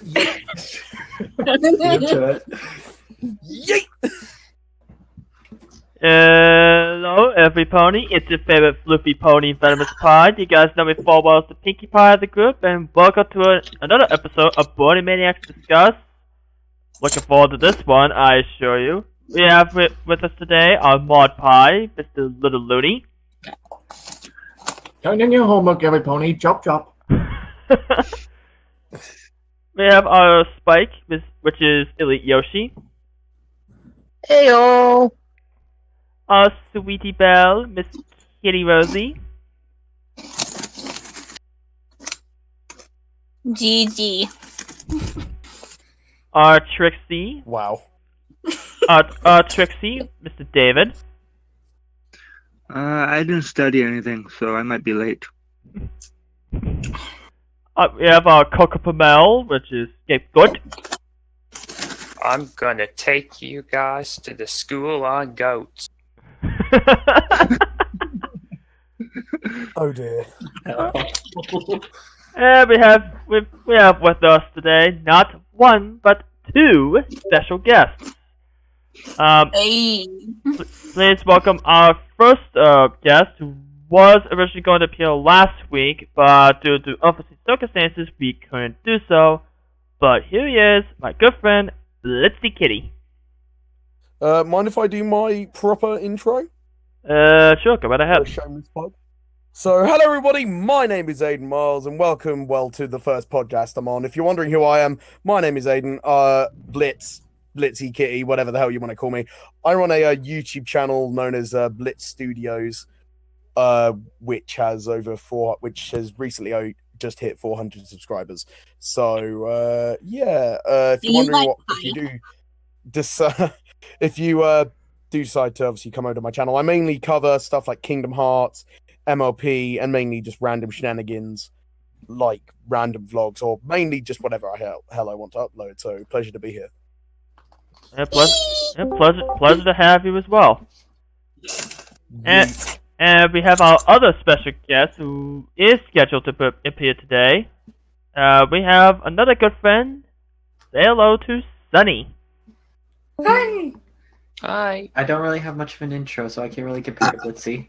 Into it. Yeet! Hello, every pony. It's your favorite fluffy pony, Venomous Pod. You guys know me full well as the Pinkie Pie of the group, and welcome to another episode of Bronimaniacs Discuss. Looking forward to this one, I assure you. We have with us today our Mod Pie, Mr. Little Looney. Turn in your homework, every pony. Chop, chop. We have our Spike, which is Elite Yoshi. Heyo! Our Sweetie Belle, Miss Kitty Rosie. GG. Our Trixie. Wow. Our Trixie, Mr. David. I didn't study anything, so I might be late. We have our Coco Pamel, which is Scapegoat. I'm gonna take you guys to the school on goats. Oh dear. And we have with us today not one but two special guests. Hey. Please welcome our first guest, who was originally going to appear last week, but due to unforeseen circumstances, we couldn't do so. But here he is, my good friend, Blitzy Kitty. Mind if I do my proper intro? Sure, go right ahead. Shameless plug. So, hello everybody, my name is Aiden Miles, and welcome, to the first podcast I'm on. If you're wondering who I am, my name is Aiden, Blitzy Kitty, whatever the hell you want to call me. I run a YouTube channel known as Blitz Studios, which has recently just hit 400 subscribers. So, if you're wondering if you do decide to obviously come over to my channel, I mainly cover stuff like Kingdom Hearts, MLP, and mainly just random shenanigans, like random vlogs, or mainly just whatever hell I want to upload. So, pleasure to be here. Pleasure to have you as well. And we have our other special guest who is scheduled to appear today. We have another good friend. Say hello to Sunny. Hi. Hi. I don't really have much of an intro, so I can't really compare to Blitzy.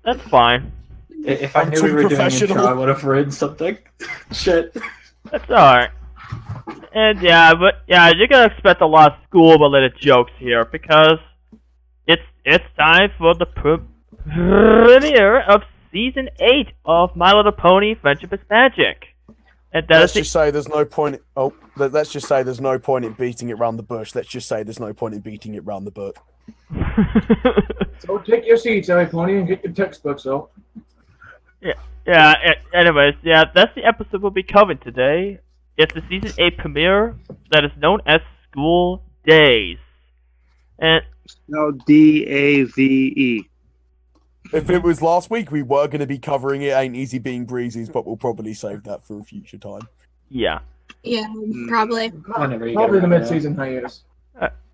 That's fine. If I knew we were doing an intro, I would have written something. Shit. That's alright. And you're gonna expect a lot of school-related jokes here because it's time for the premiere of Season 8 of My Little Pony: Friendship is Magic. And let's just say there's no point in beating it round the bush. Let's just say there's no point in beating it round the book. So take your seats, every pony, and get your textbooks out. Anyways, that's the episode we'll be covering today. It's the Season 8 premiere that is known as School Daze. And Spelled D-A-V-E. If it was last week, we were going to be covering it. Ain't easy being breezies, but we'll probably save that for a future time. Yeah. Yeah, probably. Probably the mid-season hiatus.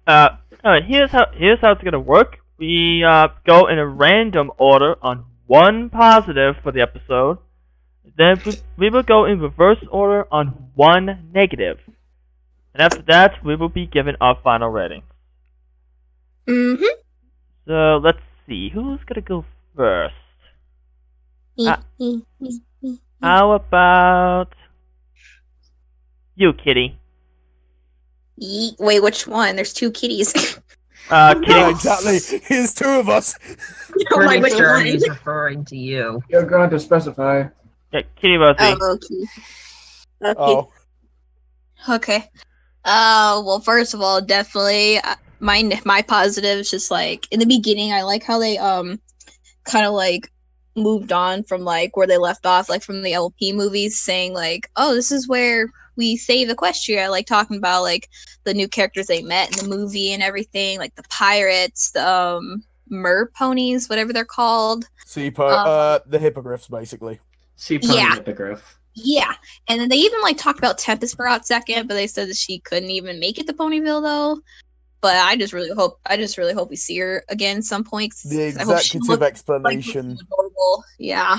Here's how it's gonna work. We go in a random order on one positive for the episode. Then we will go in reverse order on one negative. And after that, we will be given our final rating. Mm-hmm. So let's see, who's gonna go first? How about you, Kitty? Wait, which one? There's two kitties. Kitty. Yeah, exactly. Here's two of us. Like, which one? He's referring to you. You're going to specify. Yeah, Kitty Rosie. Oh, okay. Oh. Okay. Well, first of all, definitely my positive is just like in the beginning. I like how they kind of like moved on from like where they left off, like from the LP movies, saying like, oh, this is where we save Equestria, like talking about like the new characters they met in the movie and everything, like the pirates, the mer ponies, whatever they're called. The hippogriffs, basically. Sea pony hippogriff. Yeah, and then they even like talked about Tempest for a hot second, but they said that she couldn't even make it to Ponyville though. But I just really hope we see her again at some point. The executive explanation. Like, adorable. Yeah.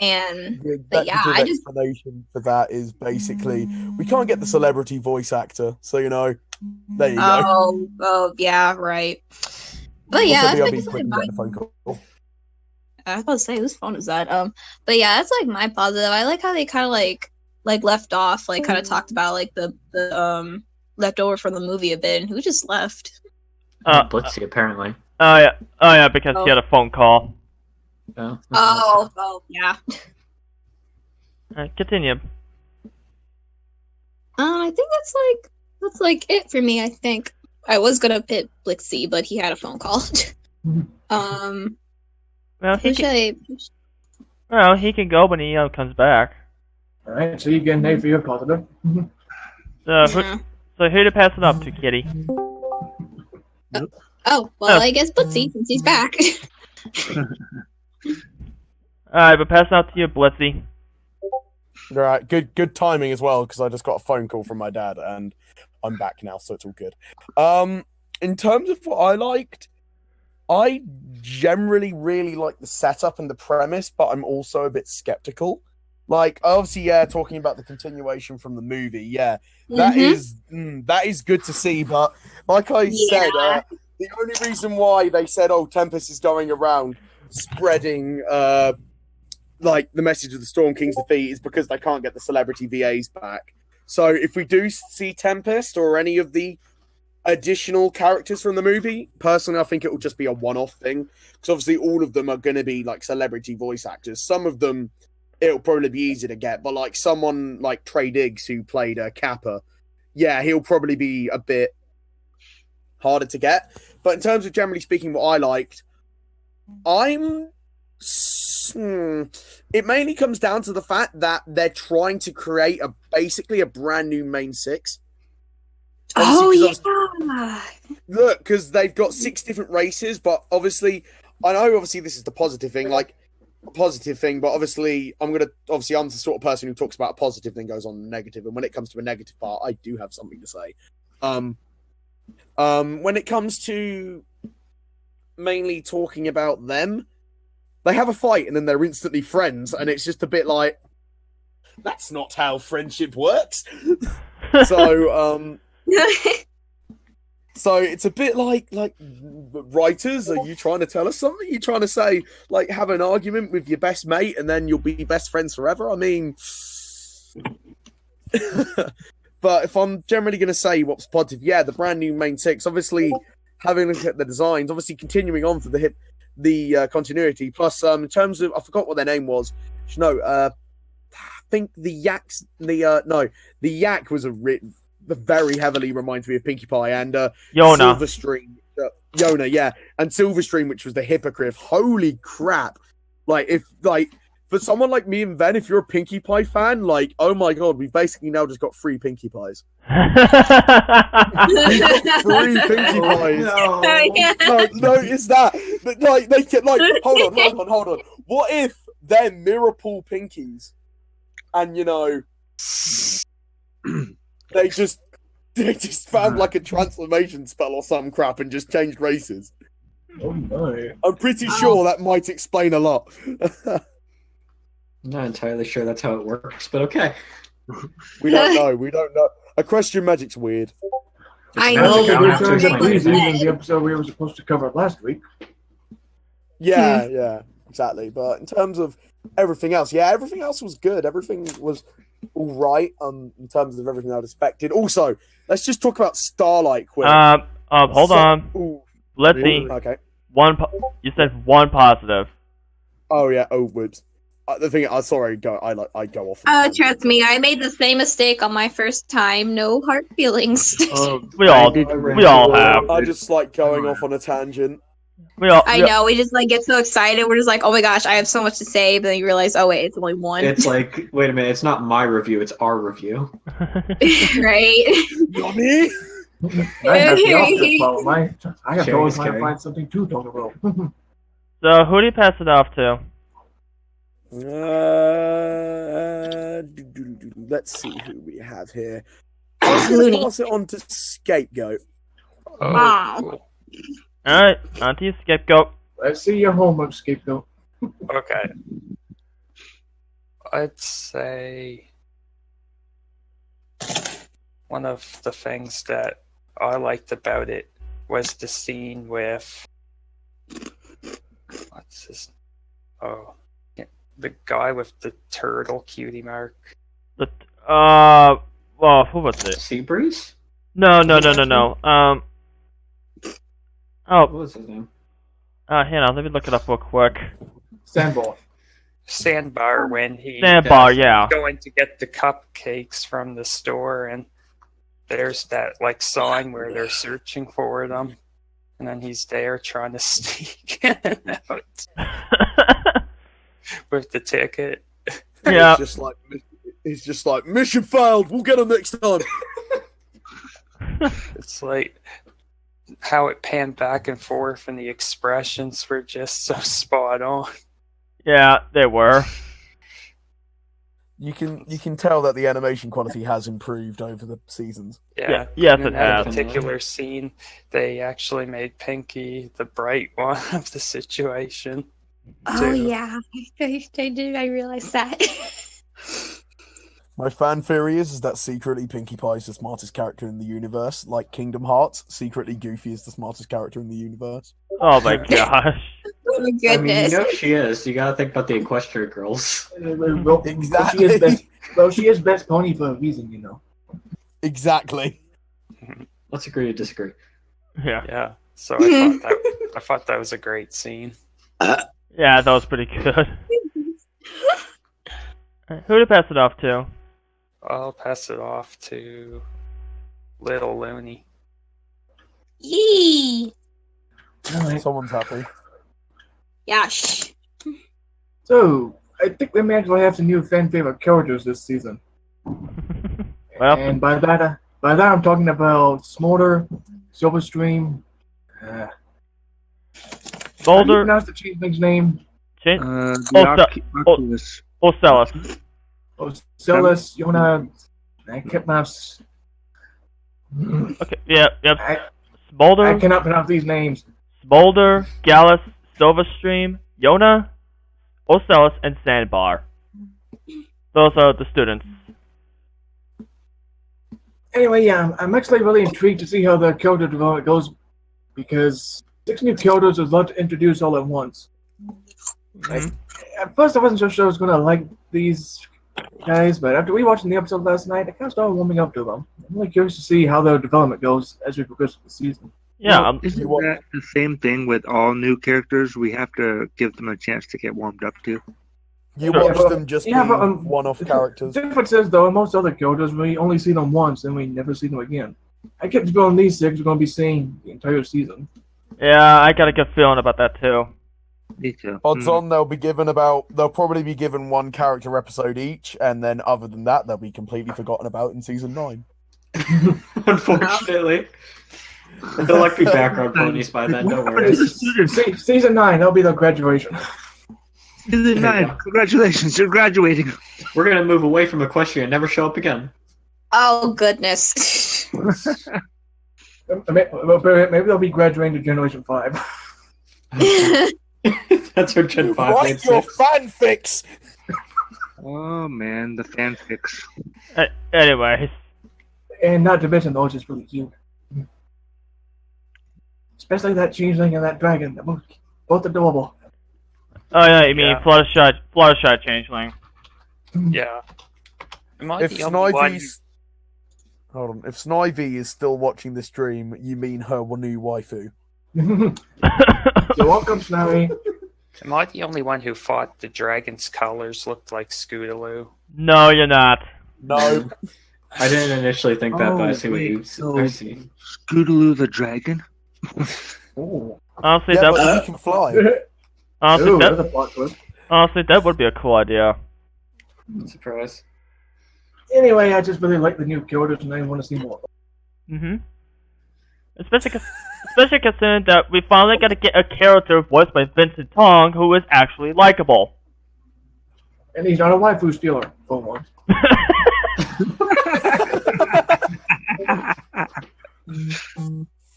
And The but yeah, I just explanation for that is basically we can't get the celebrity voice actor, so there you go. oh yeah, right. But yeah, Also, that's BRB basically quick and my. get the phone call. I was about to say whose phone is that? But yeah, that's like my positive. I like how they kind of like left off, like kind of talked about like the leftover from the movie a bit, and who just left. Blitzy, apparently. Oh yeah, because he had a phone call. Oh yeah. Continue. I think that's like it for me. I think I was gonna pick Blitzy, but he had a phone call. Well, who should I? Well, he can go when he comes back. All right, so you get an A for your positive. So who to pass it up to, Kitty? Oh well, I guess Blitzy since he's back. Alright, but pass it out to you, Blitzy. Right, good timing as well, because I just got a phone call from my dad, and I'm back now, so it's all good. In terms of what I liked, I generally really like the setup and the premise, but I'm also a bit skeptical. Like, obviously, yeah, talking about the continuation from the movie, yeah, that is good to see. But like I said, the only reason why they said, "Oh, Tempest is going around spreading like the message of the Storm King's defeat," is because they can't get the celebrity VAs back. So if we do see Tempest or any of the additional characters from the movie, personally, I think it will just be a one-off thing, because obviously all of them are going to be like celebrity voice actors. Some of them it'll probably be easy to get, but like someone like Trey Diggs who played Kappa, yeah, he'll probably be a bit harder to get. But in terms of generally speaking, what I liked, it mainly comes down to the fact that they're trying to create basically a brand new main six. Yeah. Look, because they've got 6 different races, but obviously, I know obviously this is the positive thing, but obviously I'm the sort of person who talks about a positive thing goes on the negative, and when it comes to a negative part, I do have something to say. When it comes to mainly talking about them, they have a fight and then they're instantly friends, and it's just a bit like, that's not how friendship works. So it's a bit like writers, are you trying to tell us something? Are you trying to say, like, have an argument with your best mate and then you'll be best friends forever? I mean, but if I'm generally going to say what's positive, yeah, the brand new main six, obviously having a look at the designs, obviously continuing on for the continuity, plus in terms of, I forgot what their name was. I think the Yak was very heavily reminds me of Pinkie Pie, and Yona. Silverstream, Yona, yeah, and Silverstream, which was the hippogriff. Holy crap! Like, for someone like me and Ven, if you're a Pinkie Pie fan, like, oh my god, we've basically now just got 3 Pinkie Pies. We've got 3 Pinkie Pies. No, it's that. But, like, they can, like, hold on. What if they're mirror pool Pinkies, and they just found like a transformation spell or some crap and just changed races? Oh my! I'm pretty sure that might explain a lot. I'm not entirely sure that's how it works, but okay. We don't know. Equestrian magic's weird. I Well, know. they're trying to please in the episode we were supposed to cover last week. Yeah, exactly. But in terms of everything else, yeah, everything else was good. Everything was all right. In terms of everything I'd expected. Also, let's just talk about Starlight quick. Hold on. Ooh, Let's see. okay. You said one positive. Oh yeah. Oh, whoops. The thing. Sorry. I go off. Trust me, I made the same mistake on my first time. No hard feelings. We all have. I just like going off on a tangent. I know, we just like get so excited. We're just like, oh my gosh, I have so much to say, but then you realize, oh wait, it's only one. It's like, wait a minute, it's not my review, it's our review. Right? Yummy. I have the opposite problem. I have to always try to find something to talk about. So, who do you pass it off to? Let's see who we have here. I'm going to pass it on to Scapegoat. Wow. Alright, on to you, Scapegoat. Let's see your homework, Scapegoat. Okay. I'd say one of the things that I liked about it was the scene with the guy with the turtle cutie mark. Well, who was it? Seabreeze? No. What was his name? Hang on, let me look it up real quick. Sandbar when he yeah. going to get the cupcakes from the store, and there's that like sign where they're searching for them, and then he's there trying to sneak in and out with the ticket. Yeah. He's just like mission failed. We'll get them next time. It's like how it panned back and forth, and the expressions were just so spot on. Yeah, they were. You can tell that the animation quality has improved over the seasons. Yeah. Yes, and in it that has. particular scene, they actually made Pinky the bright one of the situation. Oh too. yeah, I did. I realized that. My fan theory is that secretly Pinkie Pie is the smartest character in the universe, like Kingdom Hearts. Secretly, Goofy is the smartest character in the universe. Oh my gosh. Oh my I mean, you goodness. know she is. You gotta think about the Equestria girls. Exactly. She is best pony for a reason, you know. Exactly. Let's agree to disagree. Yeah. So I thought that was a great scene. Yeah, that was pretty good. Who to pass it off to? I'll pass it off to Little Looney. Yee. Someone's happy. Yash. So, I think we managed to have some new fan favorite characters this season. Well, And by that I'm talking about Smolder, Silverstream. How do you Boulder, pronounce the changeling's name? Oculus. Ocellus. Celis, Yona, Kipmas. Okay, yep. I Boulder, cannot pronounce these names. Boulder, Gallus, Silverstream, Yona, Ocellus, and Sandbar. Those are the students. Anyway, yeah, I'm actually really intrigued to see how the character development goes, because 6 new characters is a lot to introduce all at once. At first, I wasn't so sure I was going to like these guys, but after rewatching the episode last night, I kind of started warming up to them. I'm really curious to see how their development goes as we progress through the season. Yeah, Well, isn't that the same thing with all new characters? We have to give them a chance to get warmed up to. You Sure. watch them just Yeah, be but, one-off characters. The difference is, though, in most other characters, we only see them once and we never see them again. I kept going these 6 we're going to be seeing the entire season. yeah, I got a good feeling about that too. Me too. Odds on they'll probably be given 1 character episode each, and then other than that, they'll be completely forgotten about in season 9. Unfortunately. They'll like be background ponies by then, don't worry. Season 9, that'll be the graduation. Season 9, congratulations, you're graduating. We're gonna move away from Equestria and never show up again. Oh goodness. Maybe they'll be graduating to Generation 5. That's our Gen 5. Write your fanfics! Oh man, the fanfics. Anyways, And not to mention, those just really cute. Especially that changeling and that dragon. They're both adorable. oh yeah, you mean Yeah. Fluttershy changeling? Yeah. Am I If the only one? If Snivy is still watching the stream, you mean her new waifu. You're welcome, Snarry. Am I the only one who thought the dragon's colors looked like Scootaloo? No, you're not. No. I didn't initially think that, but I see what you so I see. Scootaloo the dragon? Oh. Honestly, Yeah, that but would, he can fly. honestly, Ooh, that's that, a plot twist. honestly, that would be a cool idea. Surprise. Anyway, I just really like the new characters and I want to see more. Especially considering that we finally got to get a character voiced by Vincent Tong who is actually likable. And he's not a waifu stealer, for once.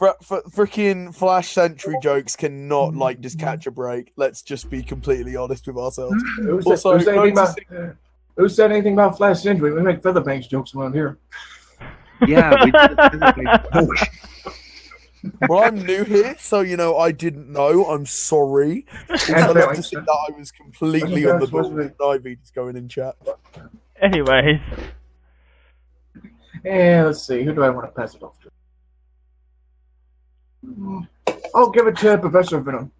Freaking Flash Sentry jokes cannot just catch a break. Let's just be completely honest with ourselves. Who's Also, saying anything about, noticing- Who said anything about Flash injury? We make Featherbanks jokes around here. Yeah, we did. Well, I'm new here, so I didn't know. I'm sorry. Also, I'd love to see that I was completely on the ball with Ivy just going in chat. Anyways. And let's see, who do I want to pass it off to? I'll give it to Professor Venom.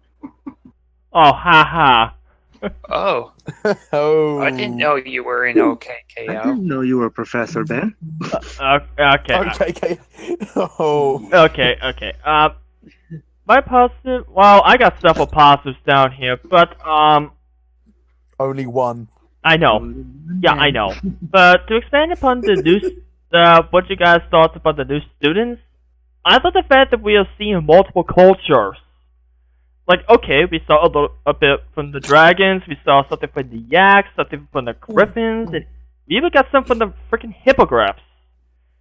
Oh, haha. Oh. Oh. I didn't know you were in OKKO. I didn't know you were Professor Ben. Okay. Okay. Oh. Okay. My positive. Well, I got several positives down here, but Only one. I know. Yeah, I know. But to expand upon the new, what you guys thought about the new students, I thought the fact that we are seeing multiple cultures. Like, okay, we saw a bit from the dragons, we saw something from the yaks, something from the griffins, and we even got some from the freaking hippogriffs.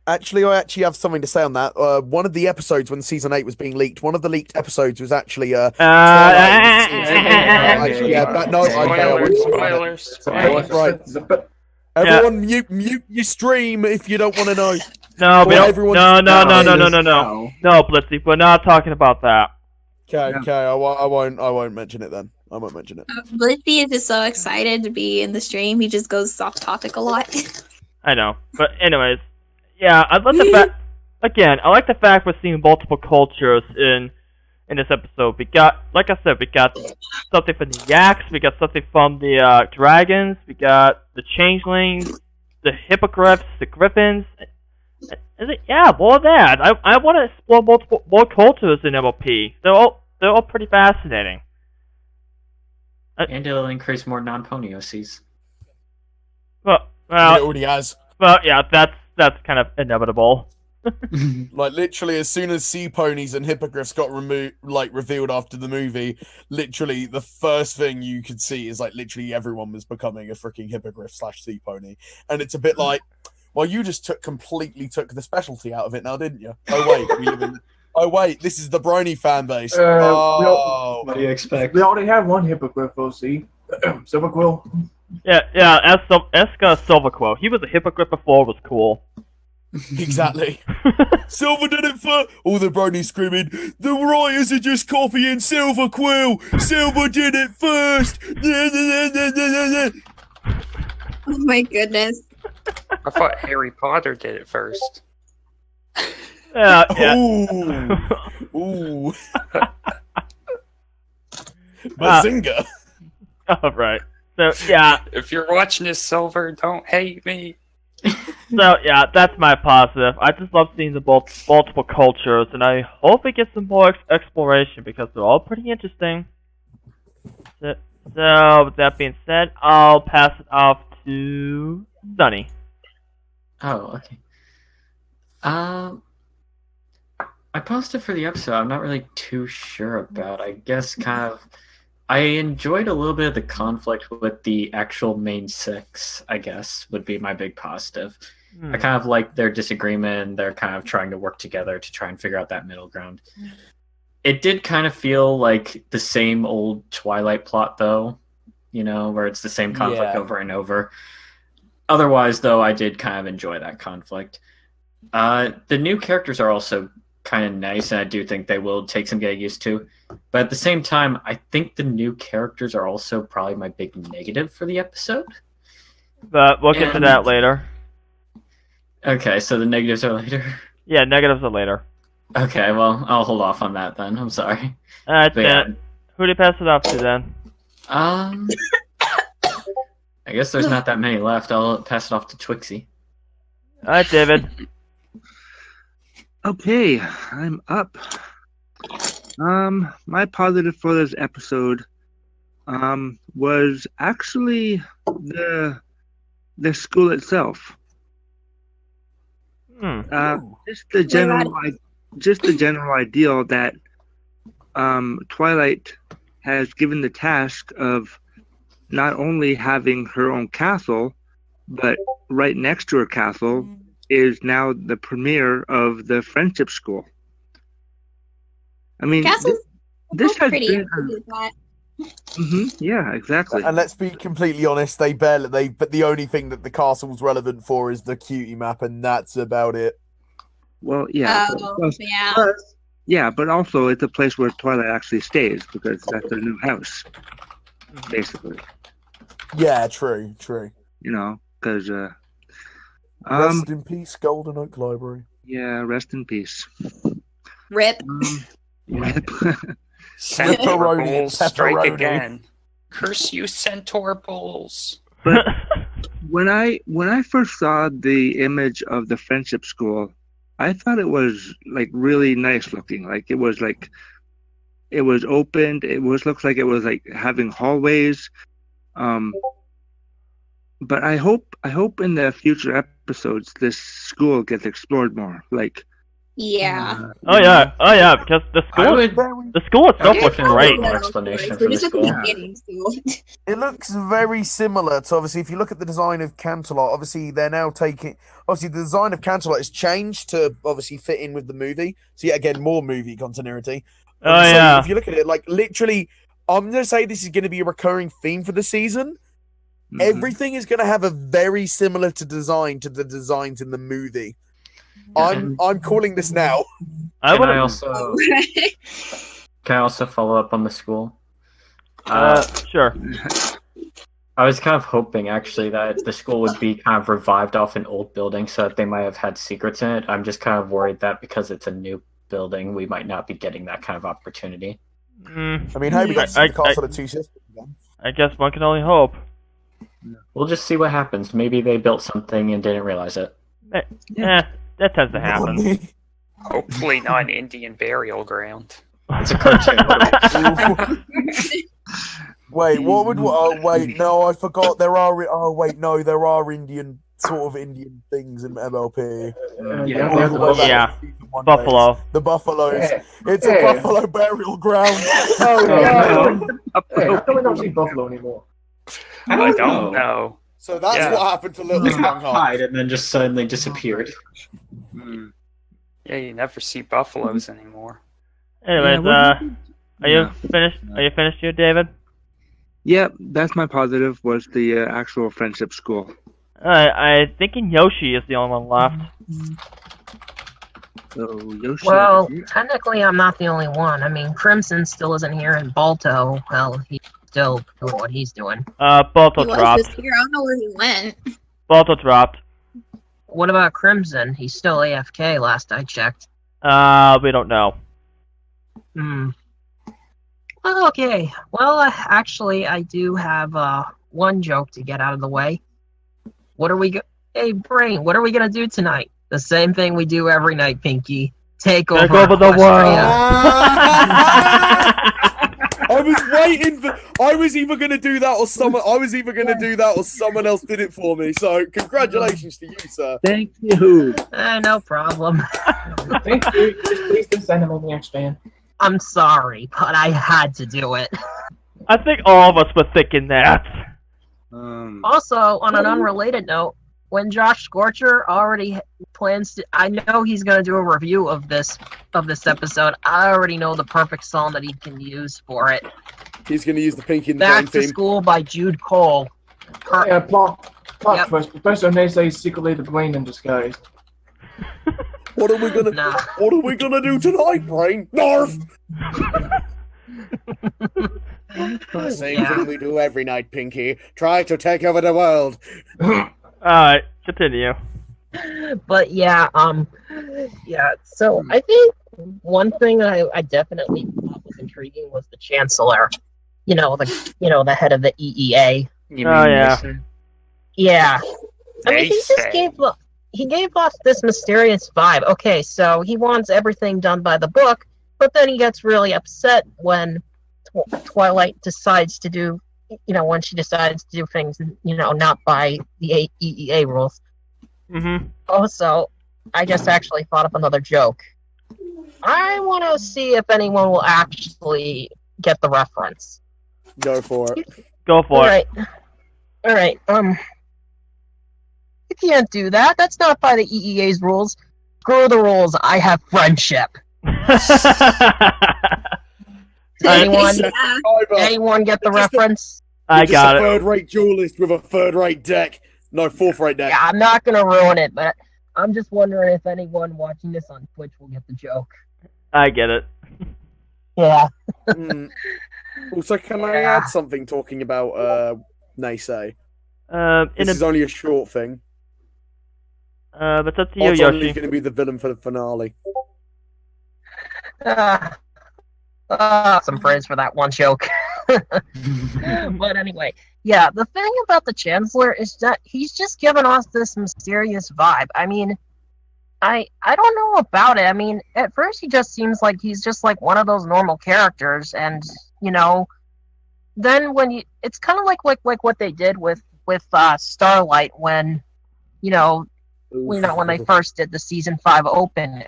Actually, I have something to say on that. One of the episodes when season 8 was being leaked, one of the leaked episodes was actually Spoilers. Right. Everyone, mute your stream if you don't want to know. No, we don't. No, Blitzy, we're not talking about that. Okay, I won't mention it then. I won't mention it. Blitzy is just so excited to be in the stream. He just goes off topic a lot. I know, but anyways, yeah, I like the fact. Again, I like the fact we're seeing multiple cultures in this episode. We got, like I said, we got something from the yaks, we got something from the dragons, we got the changelings, the hippogriffs, the griffins. Yeah, more of that. I want to explore more cultures in MLP. They're all pretty fascinating. And it'll increase more non-pony OCs. Well, It already has. Well, yeah, that's kind of inevitable. Like, literally, as soon as sea ponies and hippogriffs got revealed after the movie, literally the first thing you could see is literally everyone was becoming a freaking hippogriff/sea pony, and it's a bit like, well, you just completely took the specialty out of it now, didn't you? Oh wait, this is the Brony fan base. What do you expect? We already have one hippogriff OC, Silverquill. Yeah, Eska Silverquill. He was a hippogriff before, was cool. Exactly. Silver did it for all the Bronies screaming, the writers are just copying Silverquill. Silver did it first. Oh my goodness. I thought Harry Potter did it first. Yeah. Ooh. Bazinga. Alright. So, yeah. If you're watching this, Silver, don't hate me. So, yeah, that's my positive. I just love seeing the multiple cultures, and I hope we get some more exploration, because they're all pretty interesting. So, with that being said, I'll pass it off to Sunny. Oh, okay. My positive for the episode, I'm not really too sure about. I guess I enjoyed a little bit of the conflict with the actual main six, I guess, would be my big positive. I kind of like their disagreement, and they're kind of trying to work together to try and figure out that middle ground. It did kind of feel like the same old Twilight plot, though, where it's the same conflict over and over. Otherwise, though, I did kind of enjoy that conflict. The new characters are also kind of nice, and I do think they will take some getting used to. But at the same time, I think the new characters are also probably my big negative for the episode. But we'll get to that later. Okay, so the negatives are later? Yeah, negatives are later. Okay, well, I'll hold off on that then. I'm sorry. Alright, then. Who do you pass it off to, then? I guess there's not that many left. I'll pass it off to Twixie. Alright, David. Okay, I'm up. My positive for this episode was actually the school itself. Just the general idea that Twilight has given the task of not only having her own castle, but right next to her castle is now the premiere of the friendship school. I mean, Castles this has pretty been Yeah, exactly. And let's be completely honest, but the only thing that the castle's relevant for is the cutie map, and that's about it. Well, yeah. But also it's a place where Twilight actually stays because that's their new house, basically. Yeah, true. Because rest in peace, Golden Oak Library. Yeah, rest in peace. Rip. Rip. Centaur bulls strike again. Curse you, centaur bulls. But when I first saw the image of the friendship school, I thought it was like really nice looking. Like it was opened. Looks like it was like having hallways. But I hope in the future episodes this school gets explored more. Like yeah. Oh yeah, because the school itself looks great. More explanation for the school. It looks very similar to, obviously, if you look at the design of Canterlot, obviously they're now the design of Canterlot has changed to obviously fit in with the movie. So yet again, more movie continuity. Yeah. If you look at it, like literally, I'm gonna say this is gonna be a recurring theme for the season. Everything is gonna have a very similar design to the designs in the movie. I'm calling this now. Can I also follow up on the school? Sure. I was kind of hoping actually that the school would be kind of revived off an old building so that they might have had secrets in it. I'm just kind of worried that because it's a new building, we might not be getting that kind of opportunity. I mean, how do you get the castle at 2 systems? I guess one can only hope. We'll just see what happens. Maybe they built something and didn't realize it. That tends to happen. Hopefully not an Indian burial ground. It's a cartoon. Wait, what would? Oh wait, no, I forgot. There are Indian things in MLP. Yeah, buffalo. The buffaloes. It's a buffalo burial ground. Oh no! Hey, how come we don't see buffalo anymore? I don't know. So that's what happened to Little Strongheart. Hide and then just suddenly disappeared. Yeah, you never see buffaloes anymore. Anyways, are you finished? Are you finished here, David? Yep, that's my positive. Was the actual friendship school. I thinking Yoshi is the only one left. So Yoshi. Well, technically, I'm not the only one. I mean, Crimson still isn't here, and Balto, well, he's still doing what he's doing. Balto He dropped. was just here. I don't know where he went. Balto dropped. What about Crimson? He's still AFK, last I checked. We don't know. Well, okay. Well, actually, I do have one joke to get out of the way. Hey, Brain, what are we gonna do tonight? The same thing we do every night, Pinky. Take over the world. I was either going to do that or someone else did it for me. So congratulations to you, sir. Thank you. No problem. Thank you. Please do send a Maniacs fan. I'm sorry, but I had to do it. I think all of us were thinking that. Also, on an unrelated note, when Josh Scorcher already plans to, I know he's going to do a review of this episode. I already know the perfect song that he can use for it. He's going to use the Pinky and the Back Brain to School by Jude Cole. Plot twist. Professor Nese is secretly the Brain in disguise. What are we gonna do tonight, Brain? Narf! The same thing we do every night, Pinky. Try to take over the world. Alright, continue. But so I think one thing that I definitely thought was intriguing was the Chancellor. The head of the EEA. Yeah. I mean, he gave off this mysterious vibe. Okay, so he wants everything done by the book, but then he gets really upset when Twilight decides to do, when she decides to do things, not by the EEA rules. Also, I just actually thought up another joke. I want to see if anyone will actually get the reference. Go for it. Go for it. All right. You can't do that. That's not by the EEA's rules. Screw the rules. I have friendship. Anyone? Yeah. Anyone get the Just a- reference? I got a it. third-rate duelist with a third-rate deck. No, fourth-rate deck. Yeah, I'm not gonna ruin it, but I'm just wondering if anyone watching this on Twitch will get the joke. I get it. Yeah. Also, can I add something talking about Naysay? In This is only a short thing. but it's up to you, Odds on he's Yoshi. going to be the villain for the finale. Some praise for that one joke. But anyway, yeah, the thing about the Chancellor is that he's just giving us this mysterious vibe. I mean, I don't know about it. I mean, at first he just seems like he's just like one of those normal characters, and then when it's kind of like what they did with Starlight when when they first did the season 5 opener.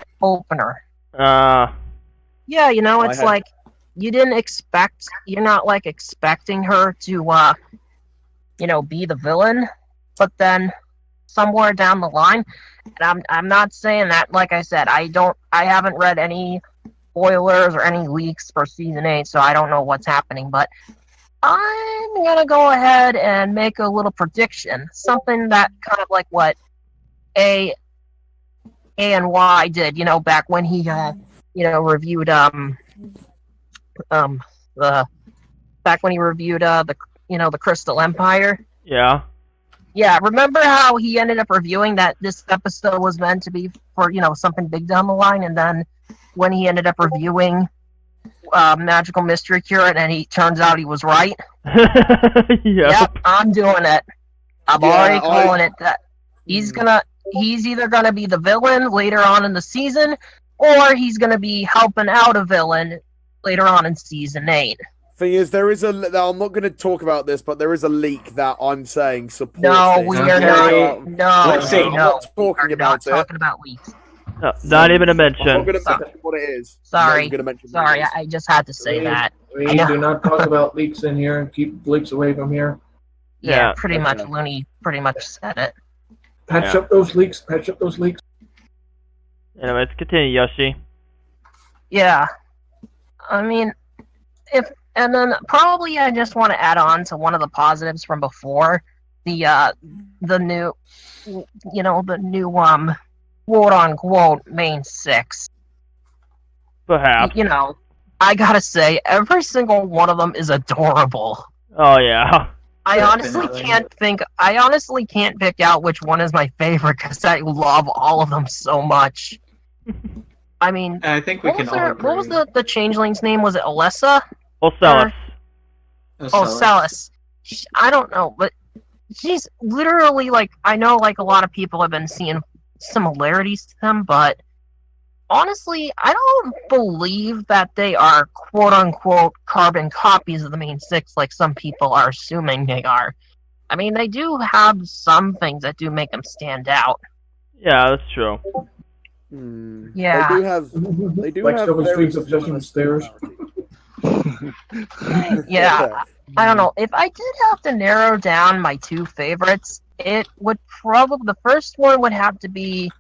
Yeah, it's like you're not like expecting her to be the villain, but then somewhere down the line, and I'm not saying that, like I said, I haven't read any spoilers or any leaks for season 8, so I don't know what's happening, but I'm gonna go ahead and make a little prediction, something that kind of like what A and Y did, back when he reviewed the Crystal Empire. Yeah. Yeah, remember how he ended up reviewing that this episode was meant to be for something big down the line, and then when he ended up reviewing Magical Mystery Cure, and he turns out he was right. Yep, I'm doing it. I'm already calling it that he's either gonna be the villain later on in the season, or he's gonna be helping out a villain later on in season 8. Thing is, I'm not going to talk about this, but there is a leak that I'm saying supports No, this. we are not. No, Let's see. I'm not talking about it. Talking about leaks. No, not even a mention. I'm not going to mention what it is. Sorry. Sorry, I just had to say that. We do not talk about leaks in here and keep leaks away from here. Yeah, pretty much. Looney pretty much said it. Patch up those leaks. Anyways, continue, Yoshi. Yeah. I mean, and then probably I just want to add on to one of the positives from before, the new quote unquote main 6. Perhaps. I gotta say, every single one of them is adorable. Oh yeah. I honestly can't pick out which one is my favorite because I love all of them so much. I mean, I think we can all agree. What was the changeling's name? Was it Alessa? Ocellus. Ocellus. I don't know, but she's literally like, I know like a lot of people have been seeing similarities to them, but honestly, I don't believe that they are quote unquote carbon copies of the main 6 like some people are assuming they are. I mean, they do have some things that do make them stand out. Yeah, that's true. Yeah. They do like have Silver very Streams of Judgment Stairs. Yeah, I don't know. If I did have to narrow down my 2 favorites, it would probably, the first one would have to be,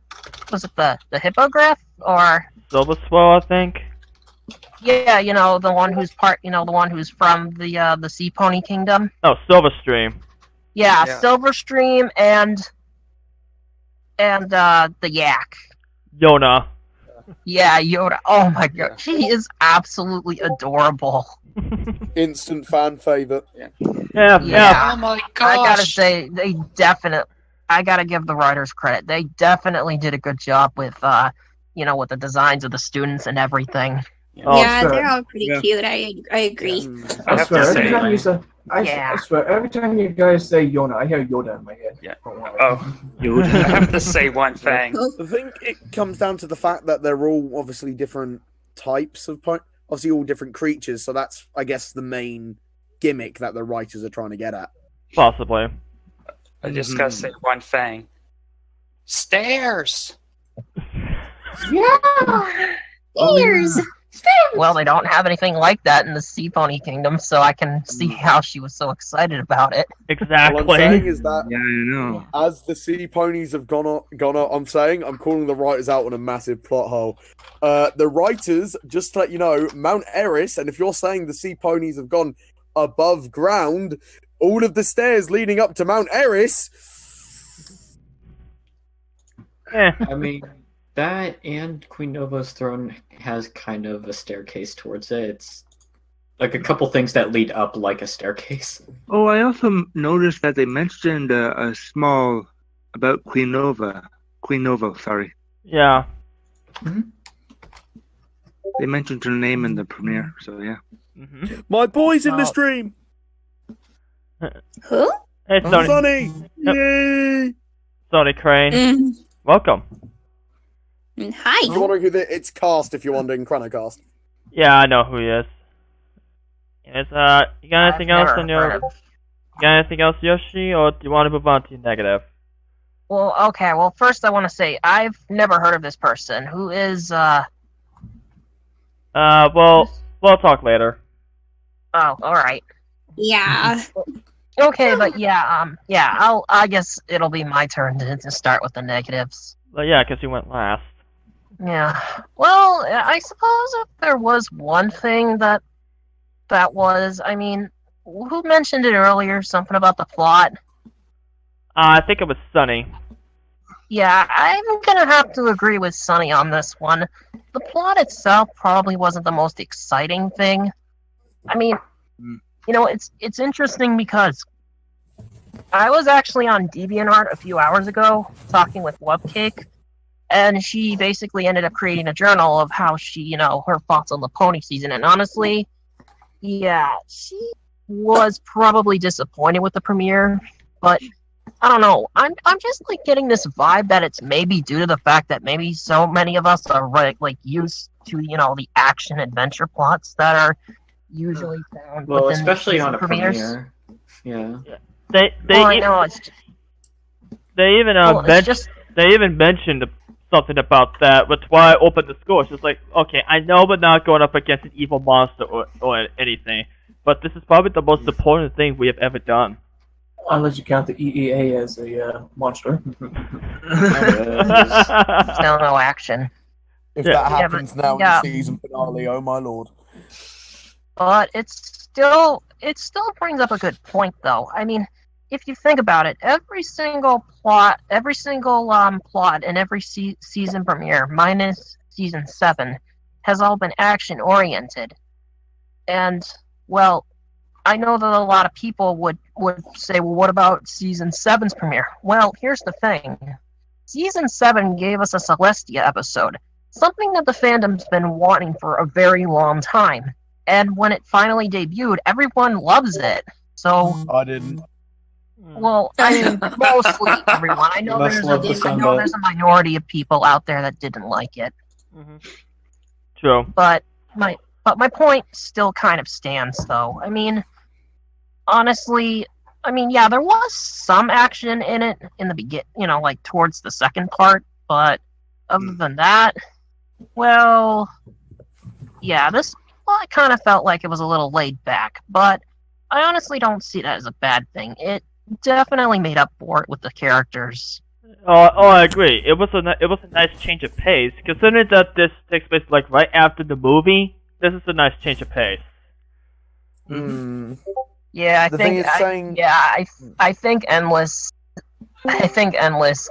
was it the Hippogriff or Silver Swell, I think. Yeah, the one who's the one who's from the Sea Pony Kingdom. Oh, Silverstream. Yeah, Silverstream and the Yak. Yona. Yeah, Yoda. Oh my god, she is absolutely adorable. Instant fan favorite. Yeah. Oh my gosh. I gotta say, I gotta give the writers credit. They definitely did a good job with, with the designs of the students and everything. Yeah, they're all pretty cute. I agree. I swear, every time you guys say Yona, I hear Yoda in my head. Yeah. Oh, I have to say one thing. I think it comes down to the fact that they're all obviously different types of obviously all different creatures, so that's, I guess, the main gimmick that the writers are trying to get at. Possibly. I just gotta say one thing. Stairs! Yeah! Stairs! Well, they don't have anything like that in the Sea Pony Kingdom, so I can see how she was so excited about it. Exactly. All I'm saying is that Yeah, I know. as the sea ponies have gone on, I'm calling the writers out on a massive plot hole. The writers, just to let you know, Mount Eris, and if you're saying the sea ponies have gone above ground, all of the stairs leading up to Mount Eris. I mean, that and Queen Nova's throne has kind of a staircase towards it. It's like a couple things that lead up like a staircase. Oh, I also noticed that they mentioned a small about Queen Nova. Queen Nova, sorry. Yeah. They mentioned her name in the premiere, so yeah. My boy's in the stream. Who? Hey, Sonny. Sonny. Yay. Sonny Crane. Welcome. Hi. If you're wondering who it's Cast, if you're wondering, Chronocast. Yeah, I know who he is. Yes, you got anything else on your... You got anything else, Yoshi, or do you want to move on to your negative? Well, okay. Well, first I want to say I've never heard of this person. Who is Well, we'll talk later. Oh, all right. Yeah. Okay, but I guess it'll be my turn to start with the negatives. Well, yeah, because you went last. Yeah. Well, I suppose if there was one thing that was, I mean, who mentioned it earlier? Something about the plot. I think it was Sonny. Yeah, I'm gonna have to agree with Sonny on this one. The plot itself probably wasn't the most exciting thing. I mean, it's interesting because I was actually on DeviantArt a few hours ago talking with Webcake, and she basically ended up creating a journal of how she, her thoughts on the pony season. And honestly, yeah, she was probably disappointed with the premiere, but I don't know. I'm just getting this vibe that it's maybe due to the fact that maybe so many of us are used to the action adventure plots that are usually found. Well, especially on a premiere. Yeah. They even mentioned something about that, but why I opened the score. It's just like, okay, I know we're not going up against an evil monster or anything, but this is probably the most important thing we have ever done. Unless you count the EEA as a monster. Still no action. If that happens now in the season finale, oh my lord. But it still brings up a good point, though. I mean, if you think about it, every single plot in every season premiere, minus season 7, has all been action oriented. And well, I know that a lot of people would say, well, what about season 7's premiere? Well, here's the thing. Season 7 gave us a Celestia episode, something that the fandom's been wanting for a very long time. And when it finally debuted, everyone loves it. So I didn't. Well, I mean, mostly everyone. I know there's a minority of people out there that didn't like it. True. But my point still kind of stands, though. I mean, honestly, yeah, there was some action in it in the beginning, towards the second part. But other than that, well, yeah, I kind of felt like it was a little laid back. But I honestly don't see that as a bad thing. It definitely made up for it with the characters. Oh, I agree. It was a nice change of pace. Considering that this takes place right after the movie, this is a nice change of pace. Yeah, I think Endless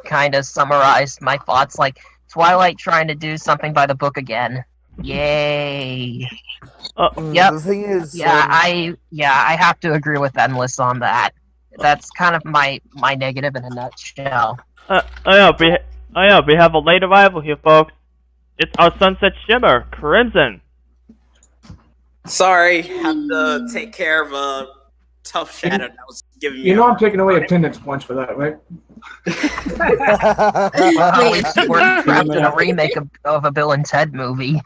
kind of summarized my thoughts. Like Twilight trying to do something by the book again. Yay! Yep. The thing is, I have to agree with Endless on that. That's kind of my negative in a nutshell. We have a late arrival here, folks. It's our Sunset Shimmer, Crimson. Sorry, had to take care of a tough shadow that was giving me. I'm taking away attendance points for that, right? We're trapped in a remake of a Bill and Ted movie.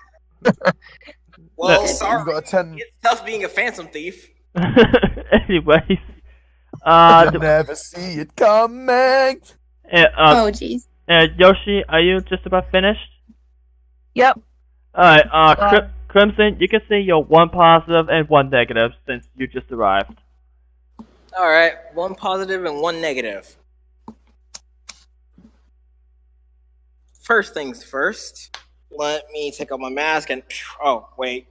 Well, sorry. It's tough being a phantom thief. Anyways. You never see it coming. Oh, jeez. Yoshi, are you just about finished? Yep. Alright, Crimson, you can say your 1 positive and 1 negative since you just arrived. Alright, 1 positive and 1 negative. First things first, let me take off my mask and... Oh, wait.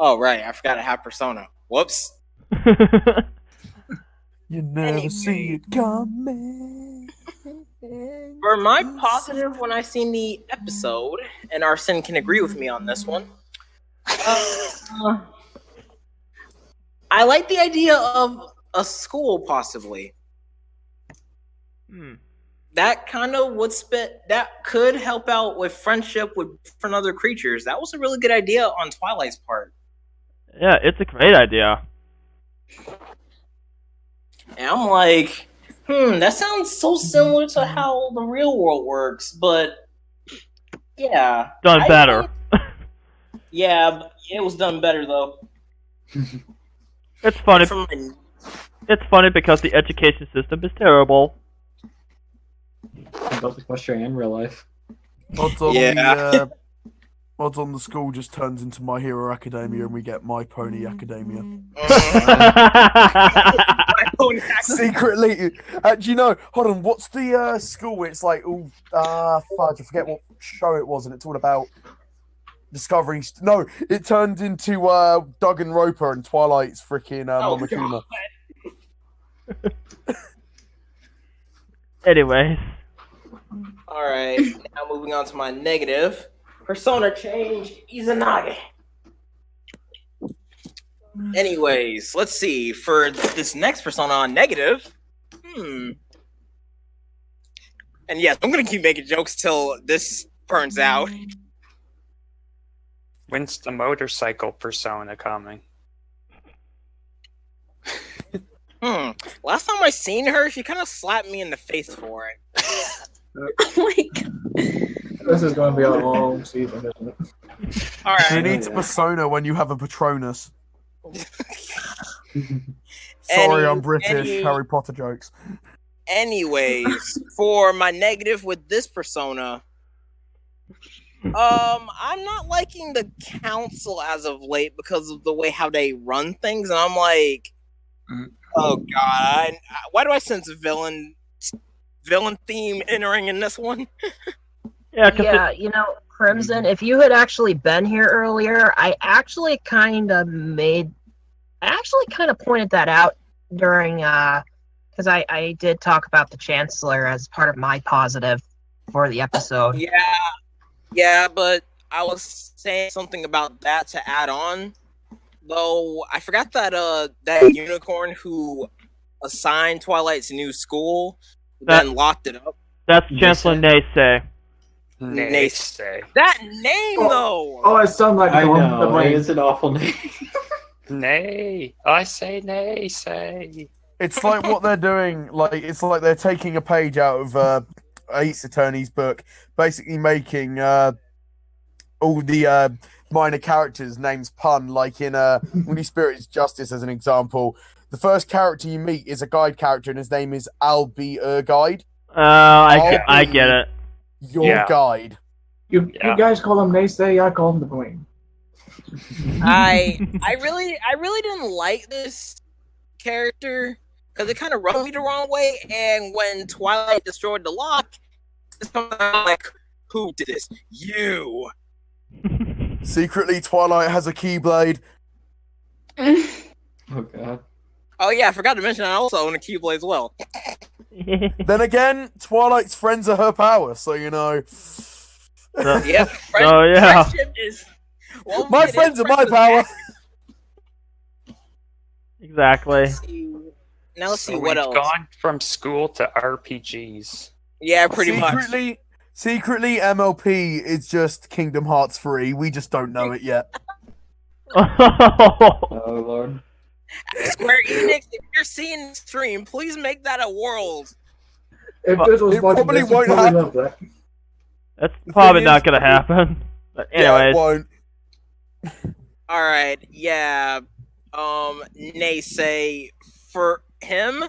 Oh, right, I forgot I have Persona. Whoops. You never see it coming. For my positive, when I seen the episode, and Arsene can agree with me on this one, I like the idea of a school, possibly. That kind of that could help out with friendship with different other creatures. That was a really good idea on Twilight's part. Yeah, it's a great idea. And I'm like, that sounds so similar to how the real world works, but yeah. Done better. Yeah, it was done better though. It's funny. It's funny because the education system is terrible. Both equestrian and real life. Odds on the school just turns into My Hero Academia and we get My Pony Academia. Secretly, do you know? Hold on, what's the school? It's like, fudge, I forget what show it was, and it's all about discovering. No, it turned into Doug and Roper and Twilight's freaking Momokumo. Anyways. Alright, now moving on to my negative. Persona change, Izanagi. Anyways, let's see. For this next Persona on negative, And yes, I'm gonna keep making jokes till this turns out. When's the motorcycle Persona coming? Last time I seen her, she kind of slapped me in the face for it. Oh my god. This is going to be a long season, isn't it? Alright. Who needs Persona when you have a Patronus? Sorry, I'm British. Harry Potter jokes. Anyways, for my negative with this Persona, I'm not liking the council as of late because of the way how they run things, and I'm like, oh god, why do I sense villain theme entering in this one? Yeah, you know, Crimson, if you had actually been here earlier, I actually kind of pointed that out during, because I did talk about the Chancellor as part of my positive for the episode. Yeah, but I was saying something about that to add on, though I forgot that that unicorn who assigned Twilight's new school then locked it up. That's Chancellor Naysay. Naysay. That name, though! Oh, it sounds like I know, it is an awful name. Nay. I say Naysay. It's like what they're doing, it's like they're taking a page out of Ace Attorney's book, basically making all the minor characters' names pun, like in Moody Spirit's Justice as an example. The first character you meet is a guide character, and his name is Albie Guide. I get it. Your guide. You guys call him Naysay, I call him the Queen. I really didn't like this character because it kind of rubbed me the wrong way. And when Twilight destroyed the lock, it's kind of like, who did this? You. Secretly, Twilight has a Keyblade. Oh god. Oh yeah, I forgot to mention I also own a Keyblade as well. Then again, Twilight's friends are her power, so you know. Yep. Friendship is. My friends are my power. Exactly. Now let's see what else. Gone from school to RPGs. Yeah, pretty much. Secretly, MLP is just Kingdom Hearts 3. We just don't know it yet. Oh lord. Square Enix, if you're seeing the stream, please make that a world. If this was it probably won't happen. That. That's probably not gonna happen. But anyways. Yeah, it won't. Alright, yeah. Naysay, for him,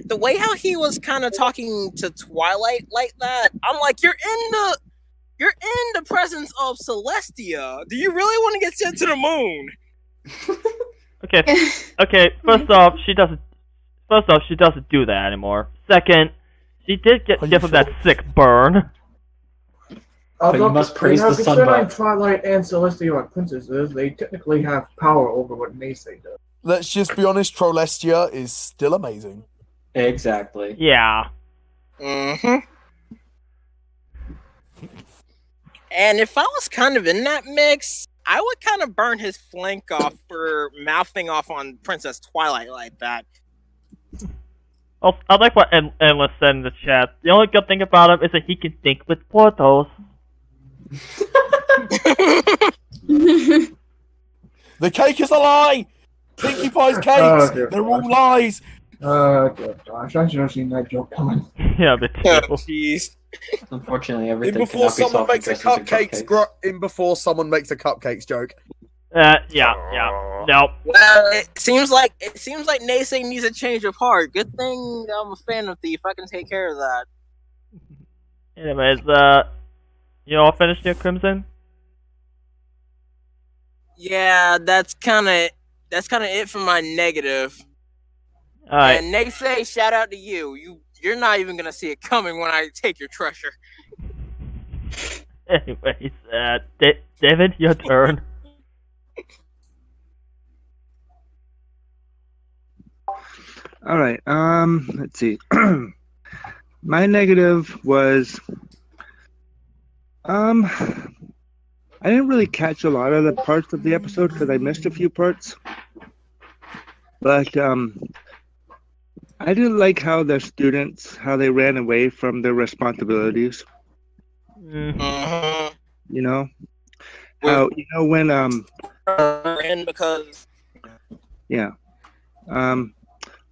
the way how he was kind of talking to Twilight like that, I'm like, you're you're in the presence of Celestia. Do you really want to get sent to the moon? Okay. First off, she doesn't do that anymore. Second, she did get from that sick burn. But you must praise the considering sunbug. Twilight and Celestia are princesses, they technically have power over what Nace does. Let's just be honest, Trollestia is still amazing. Exactly. Yeah. Mm-hmm. And if I was kind of in that mix, I would kind of burn his flank off for mouthing off on Princess Twilight like that. Oh, I like what Endless said in the chat. The only good thing about him is that he can think with portals. The cake is a lie! Pinkie Pie's cakes! They're all lies! Gosh, I should have seen that joke coming. Yeah, but jeez. Unfortunately, everything Before cannot be someone makes a self-addressed before someone makes a cupcakes joke. Yeah. No. Well, it seems like Naysay needs a change of heart. Good thing I'm a fan of Thief. I can take care of that. Anyways, you all finished your Crimson? Yeah, that's kind of it for my negative. All right. And Naysay, shout out to you. You're not even gonna see it coming when I take your treasure. Anyways, David, your turn. All right. Let's see. My negative was I didn't really catch a lot of the parts of the episode because I missed a few parts. But I didn't like how the students they ran away from their responsibilities. Mm-hmm. You know how when because yeah.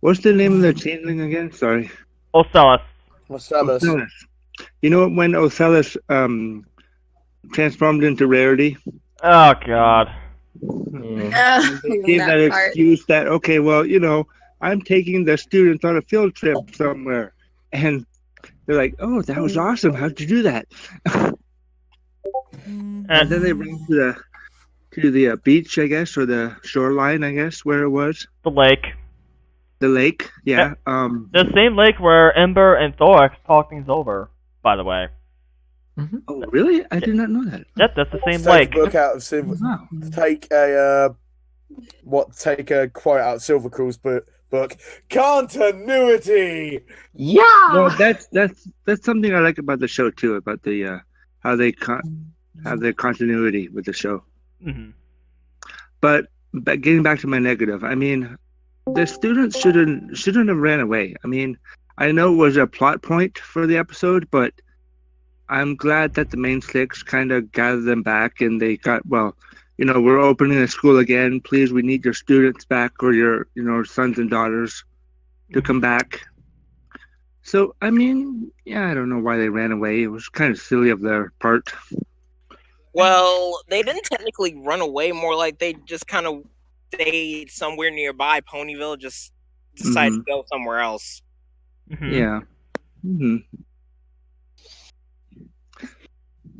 What's the name of the changeling again? Sorry. Ocellus. You know when Ocellus transformed into Rarity? Oh God. They gave that excuse that okay, well, I'm taking the students on a field trip somewhere, and they're like, "Oh, that was awesome! How'd you do that?" And then they ran to the beach, I guess, or the shoreline, I guess, where it was. The lake. The lake, yeah. The same lake where Ember and Thorax talked things over, by the way. Mm-hmm. Oh, really? I did not know that. Yep, that's the same lake. Book out of take a quote out of Silvercrew's book. Continuity. Yeah. Well, that's something I like about the show too. About the how they have their continuity with the show. Mm-hmm. But getting back to my negative, I mean, the students shouldn't have ran away. I mean, I know it was a plot point for the episode, but I'm glad that the main six kind of gathered them back and they got, well, we're opening the school again. Please, we need your students back or your, sons and daughters to come back. So, I mean, yeah, I don't know why they ran away. It was kind of silly of their part. Well, they didn't technically run away. More like they just kind of stayed somewhere nearby. Ponyville just decided to go somewhere else. Mm-hmm. Yeah. Mm-hmm.